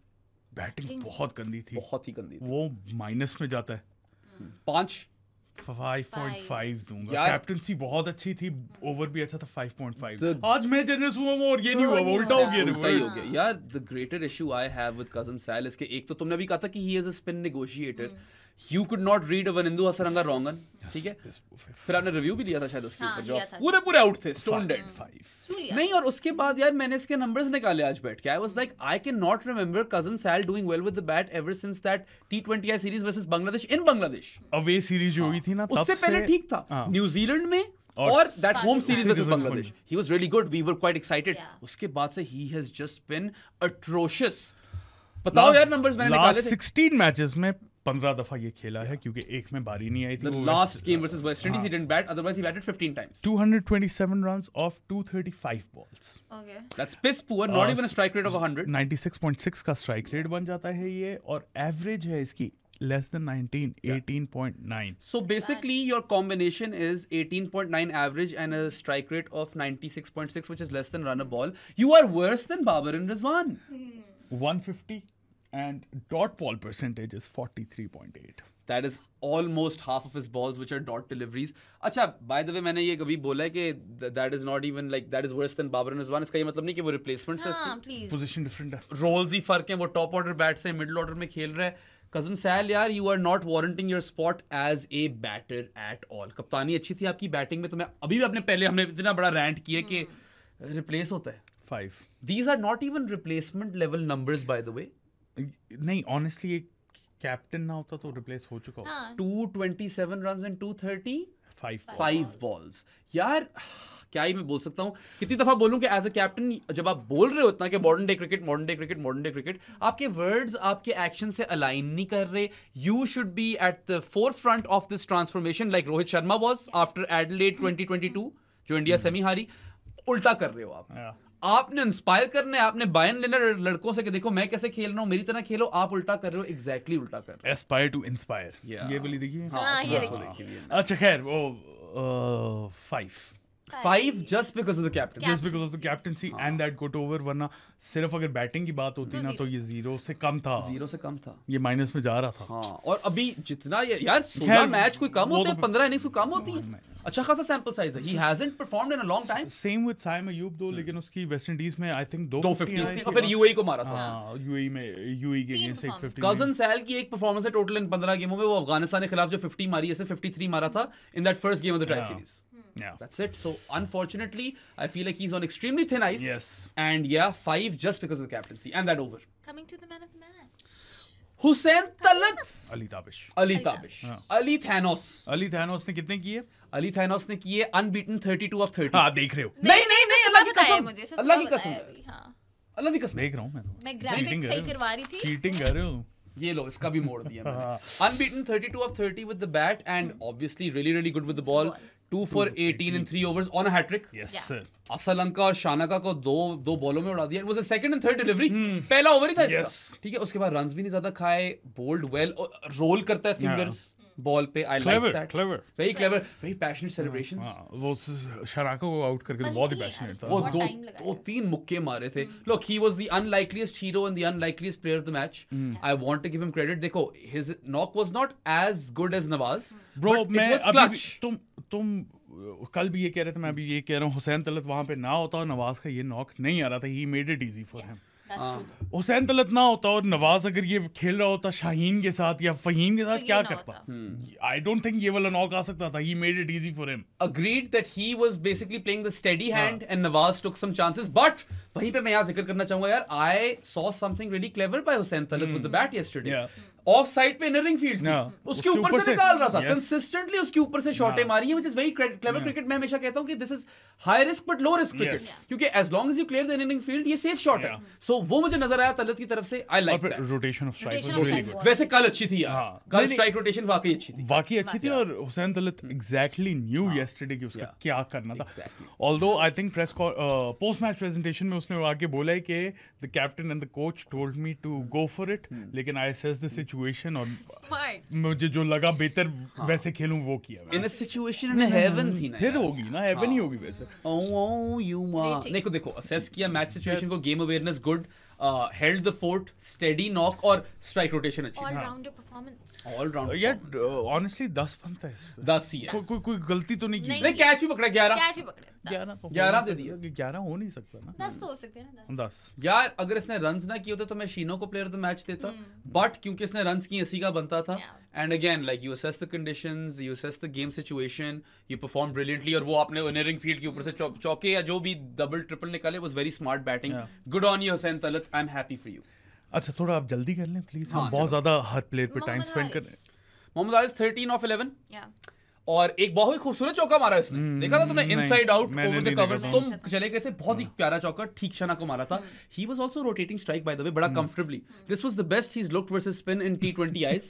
Speaker 1: बैटिंग बहुत गंदी थी.
Speaker 3: बहुत ही गंदी थी.
Speaker 1: वो माइनस में जाता है. 5.5 दूंगा. कैप्टनसी बहुत अच्छी थी. ओवर भी अच्छा था. 5.5. आज मैं जनरस हुआ और ये नहीं हुआ. उल्टा हो गया
Speaker 3: यार. The greater issue I have with cousin Sal इसके एक तो तुमने भी कहा था कि he is a spin negotiator. You could not read a Vanindu Hasaranga wrong on. ठीक है. फिर आपने रिव्यू भी लिया था शायद उसके ऊपर जो पूरे आउट थे. Stone dead. 5 नहीं. और उसके बाद यार मैंने इसके नंबर्स निकाले आज बैठ के. I was like I can not remember cousin Sal doing well with the bat ever since that T20I series versus Bangladesh in Bangladesh.
Speaker 1: Away series जो हुई थी ना
Speaker 3: उससे पहले ठीक था. न्यूजीलैंड में और that home series versus Bangladesh he was really good. We were quite excited. उसके बाद से he has just been atrocious. बताओ यार नंबर्स मैंने निकाले थे.
Speaker 1: 16 मैचेस में 15 दफा ये खेला है क्योंकि एक में बारी नहीं आई थी.
Speaker 3: The last game versus West Indies he didn't bat, otherwise he batted 15 times.
Speaker 1: 227 runs off 235 balls.
Speaker 2: Okay.
Speaker 3: That's piss poor. Not even a strike rate of 100.
Speaker 1: 96.6 का strike rate बन जाता है ये और average है इसकी less than 19, 18.9.
Speaker 3: So basically your combination is 18.9 average and a strike rate of 96.6 which is less than run a ball. You are worse than Babar and Rizwan.
Speaker 1: 150 and dot ball percentage is 43.8.
Speaker 3: That is almost half of his balls which are dot deliveries. अच्छा, by the way मैंने ये कभी बोला है कि that is not even like that is worse than Babar and Rizwan. इसका ये मतलब नहीं कि वो replacements है इसके.
Speaker 1: Position different है.
Speaker 3: Roles ही फर्क हैं. वो top order bats हैं, middle order में खेल रहा है. Cousin Sal यार you are not warranting your spot as a batter at all. कप्तानी अच्छी थी आपकी बैटिंग में. तो मैं अभी भी अपने पहले हमने इतना बड़ा rant किया कि replace होता है.
Speaker 1: 5.
Speaker 3: These are not even replacement level numbers by the way.
Speaker 1: नहीं ऑनेस्टली एक कैप्टन ना होता तो रिप्लेस हो चुका होता.
Speaker 3: 227 runs and 230
Speaker 1: 5
Speaker 3: balls. यार क्या ही मैं बोल सकता हूँ. कितनी दफा बोलूं कि एज अ कैप्टन जब आप बोल रहे हो इतना कि मॉडर्न डे क्रिकेट आपके वर्ड्स आपके एक्शन से अलाइन नहीं कर रहे. You should be at the four front of this transformation like Rohit Sharma was after Adelaide 2022 जो इंडिया सेमी हारी. उल्टा कर रहे हो आप. आपने इंस्पायर करना है. आपने बयान लेना लड़कों से कि देखो मैं कैसे खेल रहा हूँ मेरी तरह खेलो. आप उल्टा कर रहे हो. एग्जैक्टली उल्टा कर रहे हो.
Speaker 1: Aspire to inspire. ये वाली देखिए. अच्छा खैर वो 5
Speaker 3: just because of the captain.
Speaker 1: Just because of the captaincy and that got over. वरना सिर्फ अगर बैटिंग की बात होती ना तो ये 0 से कम था. ये माइनस में जा रहा था.
Speaker 3: हाँ. और अभी जितना यार 16 मैच कोई कम होते हैं. 15 इनिंग्स कोई कम होती है. अच्छा खासा सैंपल साइज है. He hasn't performed in a long time.
Speaker 1: Same with Saim Ayub though. लेकिन उसकी वेस्ट इंडीज में I think
Speaker 3: 250 थी और फिर UAE को मारा था.
Speaker 1: हाँ UAE में UAE के अगेंस्ट 150.
Speaker 3: Cousin Sal की एक परफॉर्मेंस है टोटल इन 15 गेमों में. वो अफगानिस्तान के खिलाफ जो 50 मारी है 53 मारा था in that first game of the tri series.
Speaker 1: Yeah.
Speaker 3: That's it. So unfortunately, I feel like he's on extremely thin ice.
Speaker 1: Yes.
Speaker 3: And yeah, 5 just because of the captaincy and that over.
Speaker 2: Coming to the man of the match.
Speaker 3: Hussain Talat.
Speaker 1: Ali Tabish.
Speaker 3: Ali Thanos.
Speaker 1: Ali Thanos ने कितने किए?
Speaker 3: Ali Thanos ने किए unbeaten 32 of 30.
Speaker 1: हाँ देख रहे हो.
Speaker 3: नहीं अल्लाह की कसम. अल्लाह की कसम. अल्लाह की कसम.
Speaker 1: देख रहा हूँ
Speaker 2: मैं ग्राफिक सही करवा रही थी.
Speaker 1: चीटिंग कर रहे हो.
Speaker 3: ये लो इसका भी मोड़ दिया मैंने. Unbeaten 32 of 30 with the bat and obviously really good with the ball. 2 for 18 in 3 overs on a hat trick.
Speaker 1: Yes sir.
Speaker 3: Asalanka और शानका को दो बॉलों में उड़ा दिया. It was a second and third delivery. पहला ओवर ही था इसका. ठीक है. उसके बाद रन्स भी नहीं ज्यादा खाए. Bowled well. रोल करता है फिंगर्स. बॉल पे. I like that.
Speaker 1: Clever.
Speaker 3: Very clever, very passionate celebrations.
Speaker 1: हाँ, वो शराका को आउट करके तो बहुत ही पैशनेट था.
Speaker 3: वो
Speaker 2: बहुत
Speaker 3: दो
Speaker 2: time लगाया.
Speaker 3: दो तीन मुक्के मारे थे. Look, he was the unlikeliest hero and the unlikeliest player of the match. I want to give him credit. देखो, his knock was not as good as Nawaz,
Speaker 1: Bro,
Speaker 3: but
Speaker 1: मैं
Speaker 3: it was
Speaker 1: अभी
Speaker 3: clutch.
Speaker 1: तुम कल भी ये कह रहे थे, मैं अभी ये कह रहा हूँ, हुसैन तलत वहां पे ना होता और नवाज का ये नॉक नहीं आ रहा था. He made it easy for him.
Speaker 2: That's true.
Speaker 1: Hussain Talat ना होता और नवाज अगर ये खेल रहा होता शाहीन के साथ या फहीम के साथ,
Speaker 2: तो
Speaker 1: क्या
Speaker 2: ये ना
Speaker 1: करता? आई डोंट थिंक ये वाला नॉक आ सकता था. He made it easy for him.
Speaker 3: Agreed that he was basically playing the steady hand and Nawaz took some chances, but वहीं पे मैं यहाँ जिक्र करना चाहूंगा यार, I saw something really clever by Hussain Talat with the bat yesterday.
Speaker 1: Yeah.
Speaker 3: Of side पे इनर रिंग फील्ड थी, उसके ऊपर से निकाल रहा था कंसिस्टेंटली, उसके ऊपर से शॉटें मारी है, which is very clever cricket. मैं हमेशा कहता हूं कि this is high risk but low risk cricket, क्योंकि as long as you clear the inner ring field ये सेफ शॉट है. सो वो मुझे नजर आया तलत की तरफ से. I like that.
Speaker 1: Rotation of strike
Speaker 2: Rotation
Speaker 1: was
Speaker 2: of
Speaker 1: really
Speaker 2: strike
Speaker 1: good.
Speaker 2: was-
Speaker 3: वैसे कल अच्छी थी यार,
Speaker 1: हाँ.
Speaker 3: कल
Speaker 1: नहीं,
Speaker 3: स्ट्राइक रोटेशन वाकई अच्छी थी.
Speaker 1: वाकई अच्छी थी और Hussain Talat exactly knew yesterday कि उसका क्या करना था.
Speaker 3: Exactly.
Speaker 1: Although I think post match presentation में उसने आके बोला है कि the captain and the coach told me to go for it, लेकिन आई असेस द सिचुएशन और
Speaker 2: Smart.
Speaker 1: मुझे जो लगा बेहतर वैसे खेलूं वो किया.
Speaker 3: इन अ सिचुएशन इन हेवन थी ना
Speaker 1: फिर
Speaker 3: यार.
Speaker 1: होगी ना, हेवन ही होगी वैसे.
Speaker 3: Oh, you ma.
Speaker 2: Rating.
Speaker 3: देखो असेस किया मैच सिचुएशन को, game awareness good, held the fort, steady knock और स्ट्राइक रोटेशन अच्छी.
Speaker 2: All rounder performance.
Speaker 3: All round
Speaker 1: यार ऑनेस्टली 10 बनता है इसमें.
Speaker 3: 10 ही है.
Speaker 1: कोई गलती तो नहीं की.
Speaker 2: नहीं.
Speaker 3: नहीं कैच भी पकड़ा 11.
Speaker 2: Catch ही पकड़े.
Speaker 1: 11 तो
Speaker 3: 11
Speaker 1: हो
Speaker 3: दे
Speaker 1: नहीं सकता. 11 हो नहीं सकता ना.
Speaker 2: 10 तो हो सकते हैं ना.
Speaker 1: 10.
Speaker 3: यार अगर इसने रन्स ना किए होते तो मैं शीनो को प्लेयर ऑफ द मैच देता, बट क्योंकि इसने रन्स की इसी का बनता था. And again like you assess the conditions, you assess the game situation, you perform brilliantly. और वो आपने इनरिंग फील्ड के ऊपर से चौके या जो भी डबल ट्रिपल निकाले, was very smart batting. Good on you Hussain Talat, I am happy for you.
Speaker 1: अच्छा थोड़ा आप जल्दी कर लें प्लीज.
Speaker 3: हाँ,
Speaker 1: हम बहुत ज्यादा हर प्लेयर पे टाइम
Speaker 2: मोहम्मद
Speaker 1: स्पेंड कर
Speaker 2: हारिस.
Speaker 3: Mohammad Haris 13 off 11
Speaker 2: Yeah.
Speaker 3: और एक बहुत ही खूबसूरत चौका मारा इसने. देखा था तुमने,
Speaker 1: नहीं,
Speaker 3: इनसाइड आउट
Speaker 1: मैंने
Speaker 3: ओवर द
Speaker 1: नहीं
Speaker 3: कवर्स.
Speaker 1: देखा
Speaker 3: तुम चले गए थे, बहुत ही प्यारा चौका ठीक शना को मारा था. He was also rotating strike by the way, बड़ा comfortably. This was the best he is looked versus spin in T20 eyes.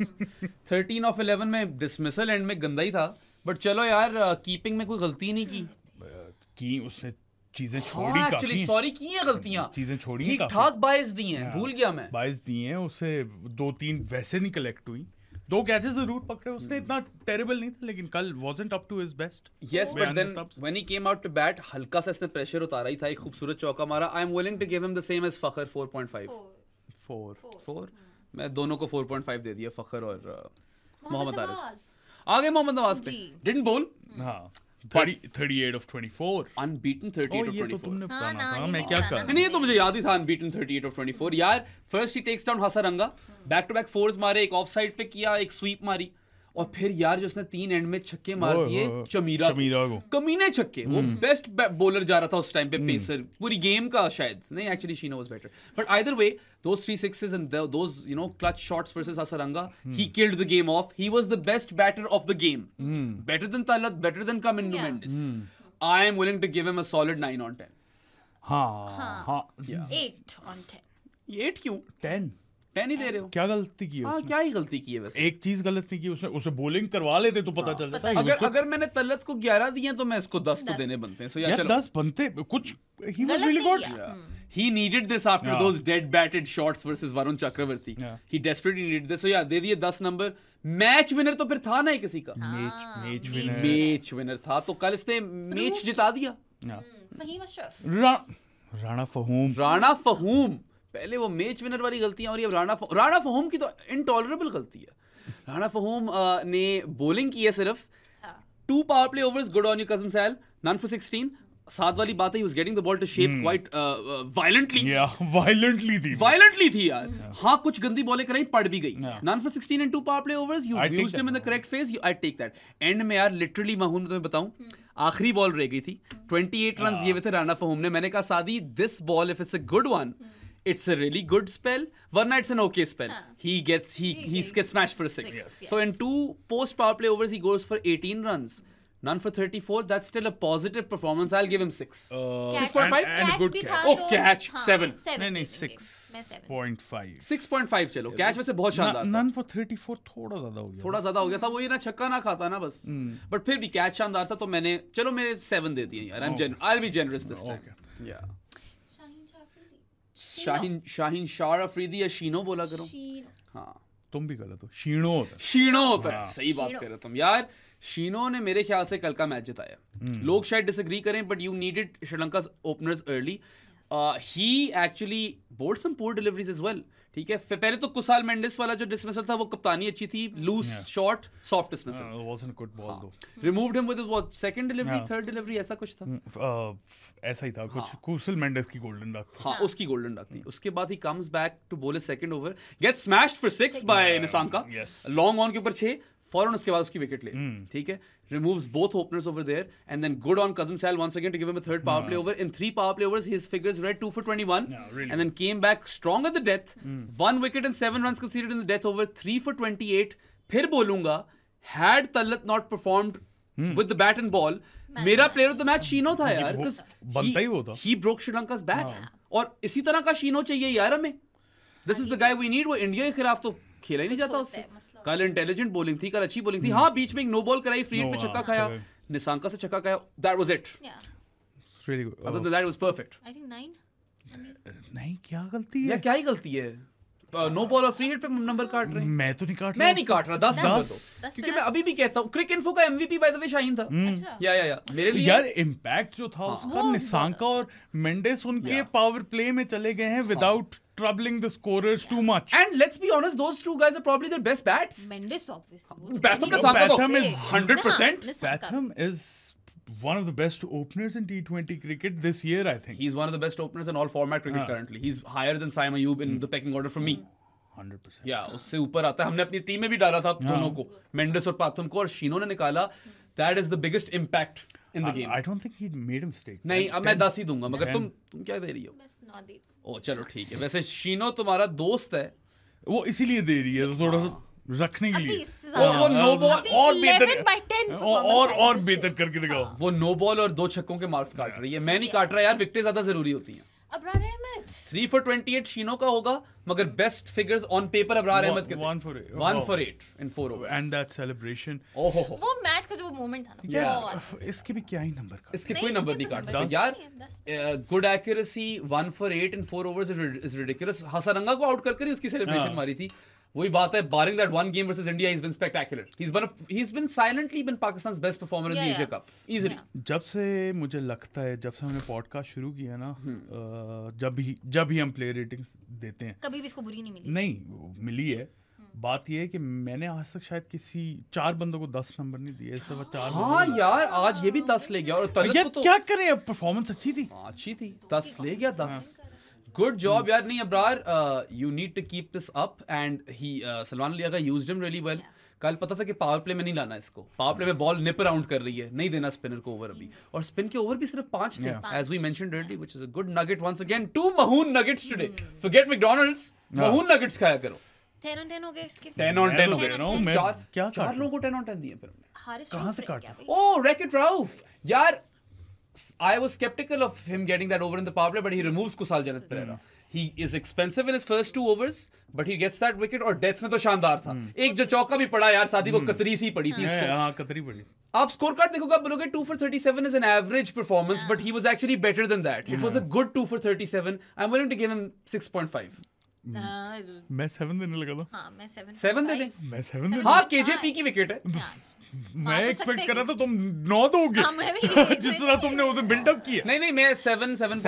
Speaker 3: 13 off 11 में डिसमिसल एंड में गंदा ही था, बट चलो यार कीपिंग में कोई गलती नहीं की.
Speaker 1: उसने चीजें छोड़ी काफी.
Speaker 3: एक्चुअली सॉरी की है गलतियां,
Speaker 1: चीजें छोड़ी हैं
Speaker 3: ठीक
Speaker 1: काफी.
Speaker 3: ठाक बाइस दी हैं, भूल गया मैं.
Speaker 1: 22 दिए हैं उसे, 2-3 वैसे नहीं कलेक्ट हुई. 2 कैचेस जरूर पकड़े उसने, इतना टेरेबल नहीं था, लेकिन कल wasn't up to his best.
Speaker 3: Yes, but
Speaker 1: Behind
Speaker 3: then
Speaker 1: the stumps.
Speaker 3: when he came out to bat, हल्का सा इसने प्रेशर उतारा ही था, एक खूबसूरत चौका मारा. I am willing to give him the same as फखर 4.5.
Speaker 2: 4.
Speaker 1: 4.
Speaker 3: 4. मैं दोनों को 4.5 दे दिया, फखर और मोहम्मद
Speaker 2: मोहम्मद
Speaker 3: हारिस.
Speaker 2: नवाज.
Speaker 3: आगे मोहम्मद नवाज पे
Speaker 2: जी.
Speaker 3: didn't bowl,
Speaker 1: हाँ 38 of 24.
Speaker 3: unbeaten 38 of
Speaker 1: ये तो
Speaker 3: 24.
Speaker 1: तुमने
Speaker 2: हाँ
Speaker 1: बताना
Speaker 2: ना,
Speaker 1: था,
Speaker 2: ये
Speaker 1: मैं
Speaker 2: नहीं
Speaker 1: क्या
Speaker 2: बताना
Speaker 1: कर.
Speaker 2: था.
Speaker 3: नहीं, ये तो मुझे याद ही था, unbeaten 38 of 24. यार first he takes down Hasaranga, back to back fours मारे, एक ऑफ साइड पे किया, एक स्वीप मारी, और फिर यार जो उसने 3 एंड में छक्के मार
Speaker 1: ओए,
Speaker 3: दिए
Speaker 1: ओए,
Speaker 3: चमीरा
Speaker 1: चमीरा को.
Speaker 3: कमीने छक्के. वो बेस्ट बॉलर जा रहा था उस टाइम पे, पेसर पूरी गेम का शायद नहीं. एक्चुअली शीनो was better, but either way those 3 sixes and those clutch shots versus Hasaranga, he killed the game off. He was the best batter of the game, better than Talat, better than Kamindu Mendes. I am willing to give him a solid 9 on 10.
Speaker 1: हाँ
Speaker 2: 8 on 10.
Speaker 3: 8 क्यों?
Speaker 1: 10.
Speaker 3: 10 ही दे रहे हो?
Speaker 1: क्या गलती की है
Speaker 3: हाँ,
Speaker 1: उसने?
Speaker 3: क्या ही गलती की है वैसे.
Speaker 1: एक चीज गलत नहीं की उसने, उसे बॉलिंग करवा लेते तो पता चल जाता है.
Speaker 3: अगर मैंने तलत को 11 दिए तो मैं इसको 10 तो देने बनते हैं. So
Speaker 1: यार
Speaker 3: चलो.
Speaker 1: 10 बनते कुछ. He was
Speaker 2: गलत
Speaker 1: really
Speaker 2: नहीं
Speaker 1: good.
Speaker 2: किया.
Speaker 3: He needed this after
Speaker 1: Yeah.
Speaker 3: those dead batted shots versus Varun Chakravarti.
Speaker 1: Yeah.
Speaker 3: He desperately needed this. So yeah, दे दिए 10 नंबर. मैच विनर तो फिर था ना किसी का.
Speaker 1: Match winner.
Speaker 3: मैच विनर था, तो कल इसने मैच जिता दिया.
Speaker 2: फहीम अशरफ.
Speaker 1: राणा फहूम.
Speaker 3: राणा फहूम, पहले वो मैच विनर वाली गलतियां हो रही है. राणा फहूम की तो इनटॉलरेबल गलती है. राणा फहूम ने बॉलिंग की है सिर्फ. 2 power play overs, good on you cousin Sal, none for 16. 7 वाली बात है, he was getting the ball to shape quite violently.
Speaker 1: Yeah, violently थी.
Speaker 3: Violently थी यार. हाँ, कुछ गंदी बॉलें कराई, पड़ भी गई.
Speaker 1: Yeah.
Speaker 3: None for 16 and 2 power play overs. You
Speaker 1: I'd take
Speaker 3: used him in
Speaker 1: that.
Speaker 3: the correct phase. I take that. End में यार literally मैं तुम्हें बताऊं, आखिरी बॉल रह गई थी. 28 रन दिए हुए थे राणा फहूम ने. मैंने कहा सादी, this ball if it's a good one, it's a really good spell, वरना it's an okay spell. He gets smashed for a 6.
Speaker 2: Yes.
Speaker 3: So in 2 post power play overs he goes for 18 runs. None for 34. That's still a positive performance. I'll give him 6. 6.5?
Speaker 1: and a good catch.
Speaker 3: Oh, catch, 7.
Speaker 1: नहीं 6.5.
Speaker 3: 6.5 चलो. कैच वैसे बहुत शानदार था.
Speaker 1: None for 34 थोड़ा ज्यादा हो गया.
Speaker 3: थोड़ा ज्यादा हो गया था. वो ये ना छक्का ना खाता ना बस. बट फिर भी कैच शानदार था, तो मैंने 7 दे दिए यार. I'll be generous this time.
Speaker 1: Okay.
Speaker 3: Yeah.
Speaker 2: Shaheen
Speaker 3: Shaheen Shah Afridi या शीनो बोला करो.
Speaker 2: शीनो.
Speaker 3: हाँ.
Speaker 1: तुम भी गलत हो, शीनो होता है।
Speaker 3: शीनो होता है, सही बात कर रहे हो तुम यार। शीनो ने मेरे ख्याल से कल का मैच जिताया। लोग शायद डिसएग्री करें, but you needed Sri Lanka's openers early. He actually bowled some poor deliveries as well. ठीक है, पहले तो कुसाल मेंडिस वाला जो डिसमिसल था वो कप्तानी अच्छी थी, loose shot soft dismissal,
Speaker 1: wasn't good ball though.
Speaker 3: Removed him with what second delivery third delivery ऐसा कुछ था।
Speaker 1: ऐसा ही था कुछ, कुसल मेंडिस की गोल्डन डक थी।
Speaker 3: हाँ, उसकी गोल्डन डक थी। उसके बाद he comes back to bowl his second over, gets smashed for 6 by Nissanka, long on के ऊपर 6, फौरन उसके बाद उसकी विकेट ले। ठीक है, removes both openers over there, and then good on Cousin Sal once again to give him a third power play over. In 3 power play overs, his figures read 2 for 21, and then came back strong at the death. 1 wicket and 7 runs conceded in the death over, 3 for 28. फिर बोलूंगा, had Tallat not performed with the bat and ball, मेरा player of the match शीनो था यार, because he broke Sri Lanka's back. और इसी तरह का शीनो चाहिए यार हमें। This is the guy we need. वो इंडिया के खिलाफ तो खेला ही नहीं जाता उससे। कल इंटेलिजेंट बॉलिंग थी, कल अच्छी बॉलिंग थी। हाँ, बीच में एक नो बॉल कराई, फ्री हिट पे छक्का खाया, निसांका से छक्का खाया, that was it.
Speaker 1: Really good.
Speaker 3: Other than that, it was perfect.
Speaker 2: I think 9.
Speaker 1: नहीं, क्या गलती है?
Speaker 3: यार क्या ही गलती है? नो बॉल और फ्री हिट पे नंबर काट रहे हैं।
Speaker 1: मैं तो नहीं काट रहा।
Speaker 3: मैं नहीं काट रहा, 10 नंबर दो, क्योंकि मैं अभी भी कहता हूँ क्रिक इन्फो का MVP बाय द वे शाहीन था। या मेरे लिए
Speaker 1: यार इम्पैक्ट जो था उसका, निसांका और मेंडिस उनके पावर प्ले में चले गए हैं without troubling the scorers too much.
Speaker 3: And let's be honest, those two guys are probably their best bats.
Speaker 2: Mendes obviously.
Speaker 3: Batham
Speaker 1: is
Speaker 3: 100%.
Speaker 1: Batham is one of the best openers in T20 cricket this year, I think.
Speaker 3: He's one of the best openers in all format cricket currently. He's higher than Saim Ayub in the pecking order for me.
Speaker 1: 100%.
Speaker 3: Yeah, उससे ऊपर आता है। हमने अपनी टीम में भी डाला था दोनों को, मेंडिस और पाथम को, और शीनो ने निकाला। That is the biggest impact in the game.
Speaker 1: I don't think he made a mistake.
Speaker 3: नहीं, अब मैं 10 ही दूंगा, मगर तुम क्या दे रही हो? ओ चलो ठीक है। वैसे शीनो तुम्हारा दोस्त है,
Speaker 1: वो इसीलिए दे रही है, तो थोड़ा सा रखने के लिए
Speaker 3: वो नो बॉल
Speaker 1: और बेहतर और बेहतर करके दिखाओ।
Speaker 3: वो नो बॉल और 2 छक्कों के मार्क्स काट रही है। मैं नहीं काट रहा यार, विकेटें ज्यादा जरूरी होती हैं।
Speaker 2: अबरार अहमद
Speaker 3: 3 for 28 शीनो का होगा, मगर best figures on paper Abrar Ahmed के
Speaker 1: 1 for 8
Speaker 3: in 4 overs.
Speaker 1: and that celebration.
Speaker 3: ओहो,
Speaker 2: वो मैच का जो मोमेंट था ना,
Speaker 1: इसके भी क्या ही नंबर का,
Speaker 3: इसके कोई नंबर नहीं काट सकते यार। Good accuracy, 1 for 8 in 4 overs is ridiculous. Hasaranga को आउट करके उसकी सेलिब्रेशन मारी थी। वही बात है, barring that one game versus India, he's been spectacular. He's been silently been Pakistan's best performer in the Asia Cup easily.
Speaker 1: जब से मुझे लगता है, जब से हमने पॉडकास्ट शुरू किया ना, जब भी हम प्ले रेटिंग्स देते हैं,
Speaker 2: कभी भी इसको बुरी नहीं मिली।
Speaker 1: नहीं मिली है। बात ये है कि मैंने आज तक शायद किसी 4 बंदों को 10 नंबर नहीं दिए, इस दफा 4।
Speaker 3: हाँ यार, आज ये भी 10 ले गया। और
Speaker 1: यार तो क्या करें, अब परफॉर्मेंस अच्छी थी,
Speaker 3: 10 ले गया, 10। गुड जॉब यार। नहीं Abrar, you need to keep this up, and he Salman Ali Agha used him really well. कल पता था कि पावर प्ले में नहीं लाना इसको, पावर प्ले में बॉल निप अराउंड कर रही है, नहीं देना स्पिनर को ओवर अभी, और स्पिन के ओवर भी सिर्फ 5 थे, as we mentioned earlier, which is a good nugget once again. 2 महून नगेट्स टुडे, फॉरगेट मैकडॉनल्ड्स, महून नगेट्स खाया करो।
Speaker 2: 10 on 10 हो गए इसके।
Speaker 3: 10 on 10 हो गए ना।
Speaker 1: मैं क्या
Speaker 3: 4 लोगों को 10 on 10 दिए फिर हमने।
Speaker 2: हारिस
Speaker 1: कहाँ से काटा?
Speaker 3: Oh, Wreck-It Ralph. यार, I was skeptical of him getting that over in the power play, but he removes Kusal Janat Pereira. He is expensive in his first 2 overs, but he gets that wicket, और डेथ में तो शानदार था। एक जो चौका भी पड़ा यार, सादी वो कतरी सी पड़ी थी इसको।
Speaker 1: हाँ, कतरी पड़ी।
Speaker 3: आप स्कोर कार्ड देखोगे, आप बोलोगे 2 for 37 is an average performance, but he was actually better than that. It was a good 2 for 37. I'm willing to give him 6.5.
Speaker 1: मैं 7 देने लगा था।
Speaker 2: हाँ, मैं
Speaker 3: 7 दे दें।
Speaker 1: मैं 7 देने
Speaker 3: हाँ, KJP की विकेट है।
Speaker 1: मैं एक्सपेक्ट कर रहा था तुम 9 दोगे, जिस तरह तुमने उसे बिल्डअप किया।
Speaker 3: नहीं, मैं 7.5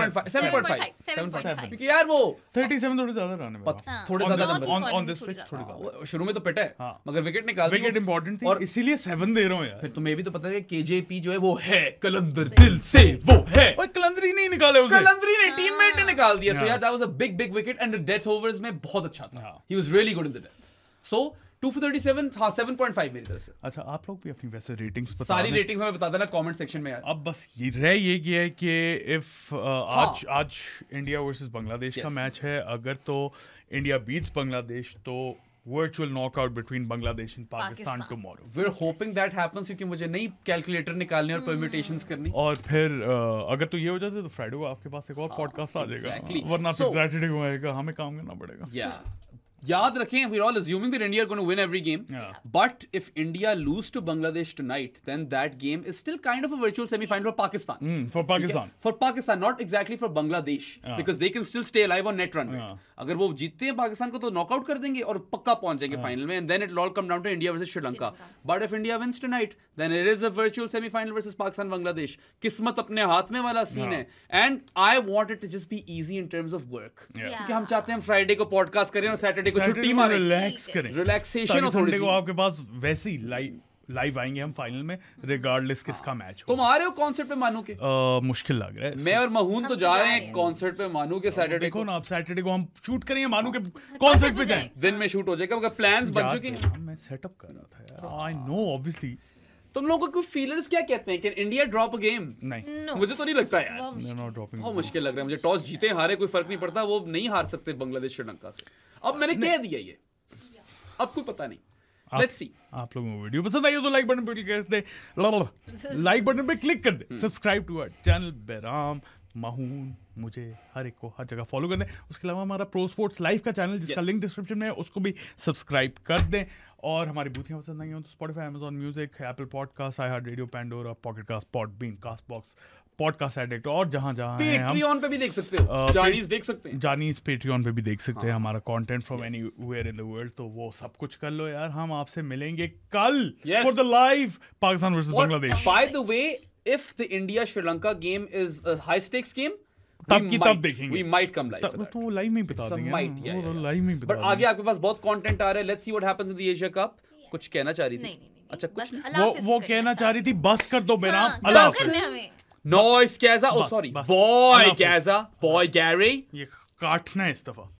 Speaker 3: क्योंकि यार वो
Speaker 1: 37 थोड़े ज्यादा रन है,
Speaker 3: थोड़े ज्यादा
Speaker 1: ऑन दिस पिच थोड़े ज्यादा।
Speaker 3: शुरू में तो पिटा है, मगर विकेट निकाल दी।
Speaker 1: विकेट इंपॉर्टेंट थी, और इसीलिए 7 दे रहा हूं यार।
Speaker 3: फिर तुम्हें भी तो पता है कि KJP जो है वो है कलंदर, दिल से वो है।
Speaker 1: और कलंदरी नहीं निकाले उसे,
Speaker 3: कलंदरी ने टीममेट ने निकाल दिया। सो यार, that was a big wicket, and the death overs में बहुत अच्छा था। He was really good in the death. So 2 for 37, हाँ 7.5 मेरी तरफ से।
Speaker 1: अच्छा, आप लोग भी अपनी वैसे रेटिंग्स बता
Speaker 3: सारी रेटिंग्स हमें बता देना कमेंट सेक्शन में यार।
Speaker 1: अब बस ये रह गया है कि इफ आज इंडिया वर्सेस बांग्लादेश का मैच है, अगर तो इंडिया बीट्स बांग्लादेश, तो virtual knockout between Bangladesh and Pakistan tomorrow.
Speaker 3: We are hoping that happens, क्योंकि मुझे नई कैलकुलेटर निकालने और परम्यूटेशंस करनी।
Speaker 1: और फिर अगर तो ये हो जाता है, तो फ्राइडे को आपके पास एक और पॉडकास्ट आ जाएगा, वरना फिर सैटरडे को आएगा, हमें काम करना पड़ेगा।
Speaker 3: याद रखें, we're all assuming that India are going to win every game.
Speaker 1: Yeah.
Speaker 3: But if India lose to Bangladesh tonight, then that game is still kind of a virtual semi-final for Pakistan.
Speaker 1: For Pakistan.
Speaker 3: For Pakistan, not exactly for Bangladesh. Because they can still stay alive on net run rate. अगर वो जीतते हैं पाकिस्तान को तो नॉकआउट कर देंगे और पक्का पहुंच जाएंगे फाइनल में, and then it will all come down to India versus Sri Lanka. But if India wins tonight, then it is a virtual semi-final versus Pakistan Bangladesh. किस्मत अपने हाथ में वाला सीन है. And I want it to just be easy in terms of work. क्योंकि हम चाहते हैं फ्राइडे को पॉडकास्ट करें और सैटरडे को छुट्टी मारें,
Speaker 1: रिलैक्स करें,
Speaker 3: रिलैक्सेशन हो थोड़ी
Speaker 1: संडे
Speaker 3: सी.
Speaker 1: को आपके पास वैसे ही लाइव आएंगे हम फाइनल में, रिगार्डलेस किसका मैच हो.
Speaker 3: तुम आ रहे हो कॉन्सर्ट पे मानू के?
Speaker 1: मुश्किल लग रहा है.
Speaker 3: मैं और महून तो जा रहे हैं कॉन्सर्ट पे मानू के सैटरडे को.
Speaker 1: देखो ना, आप सैटरडे को हम शूट करेंगे मानू के कॉन्सर्ट पे जाएं.
Speaker 3: दिन में शूट हो जाएगा, मगर प्लान्स बन चुके हैं.
Speaker 1: मैं सेटअप कर रहा था यार. I know obviously.
Speaker 3: तुम लोगों को फीलर्स क्या कहते हैं कि इंडिया ड्रॉप अ गेम?
Speaker 1: नहीं,
Speaker 2: No.
Speaker 3: मुझे तो नहीं लगता यार.
Speaker 1: ड्रॉपिंग.
Speaker 3: बहुत मुश्किल लग रहा है मुझे. टॉस जीते हारे कोई फर्क नहीं पड़ता, वो नहीं हार सकते बांग्लादेश श्रीलंका से. अब मैंने कह दिया ये, अब कोई पता नहीं. Let's see.
Speaker 1: आप लोगों को वीडियो पसंद आई हो तो लाइक बटन पे क्लिक कर दे. लाइक बटन पे क्लिक कर दे. सब्सक्राइब टू आवर चैनल बेराम महून, मुझे हर एक को हर जगह फॉलो कर दें. उसके अलावा हमारा प्रो स्पोर्ट्स लाइव का चैनल जिसका लिंक डिस्क्रिप्शन में है, उसको भी सब्सक्राइब कर दें. और हमारी बूथियाँ पसंद आई हो तो Spotify, Amazon Music, Apple podcast, I radio, Pandora, pocket cast, Podbean, Castbox, podcast addict और जहाँ
Speaker 3: पेट्रियन पे भी देख सकते हो. जानीज देख सकते हैं.
Speaker 1: जानीज पेट्रियन पे भी देख सकते हैं हमारा content from anywhere in the world. तो वो सब कुछ कर लो यार. हम आपसे मिलेंगे कल for the live Pakistan versus Bangladesh.
Speaker 3: Bye the way, if the India Sri Lanka game is a high stakes game,
Speaker 1: तब की तब देखेंगे.
Speaker 3: We might come live for that.
Speaker 1: तो लाइव में ही बता देंगे.
Speaker 3: वो
Speaker 1: लाइव में ही बता
Speaker 3: देंगे. But आगे आपके पास बहुत कंटेंट आ रहा है. Let's see what happens in the Asia Cup. कुछ कहना चाह रही थी?
Speaker 2: नहीं.
Speaker 3: अच्छा, कुछ
Speaker 1: वो कहना चाह रही थी. बस कर दो बेराम.
Speaker 2: अल्लाह हाफिज़.
Speaker 3: Noise Kaza. Oh sorry. Boy Kaza. Boy Gary.
Speaker 1: ये काटना है इस दफा.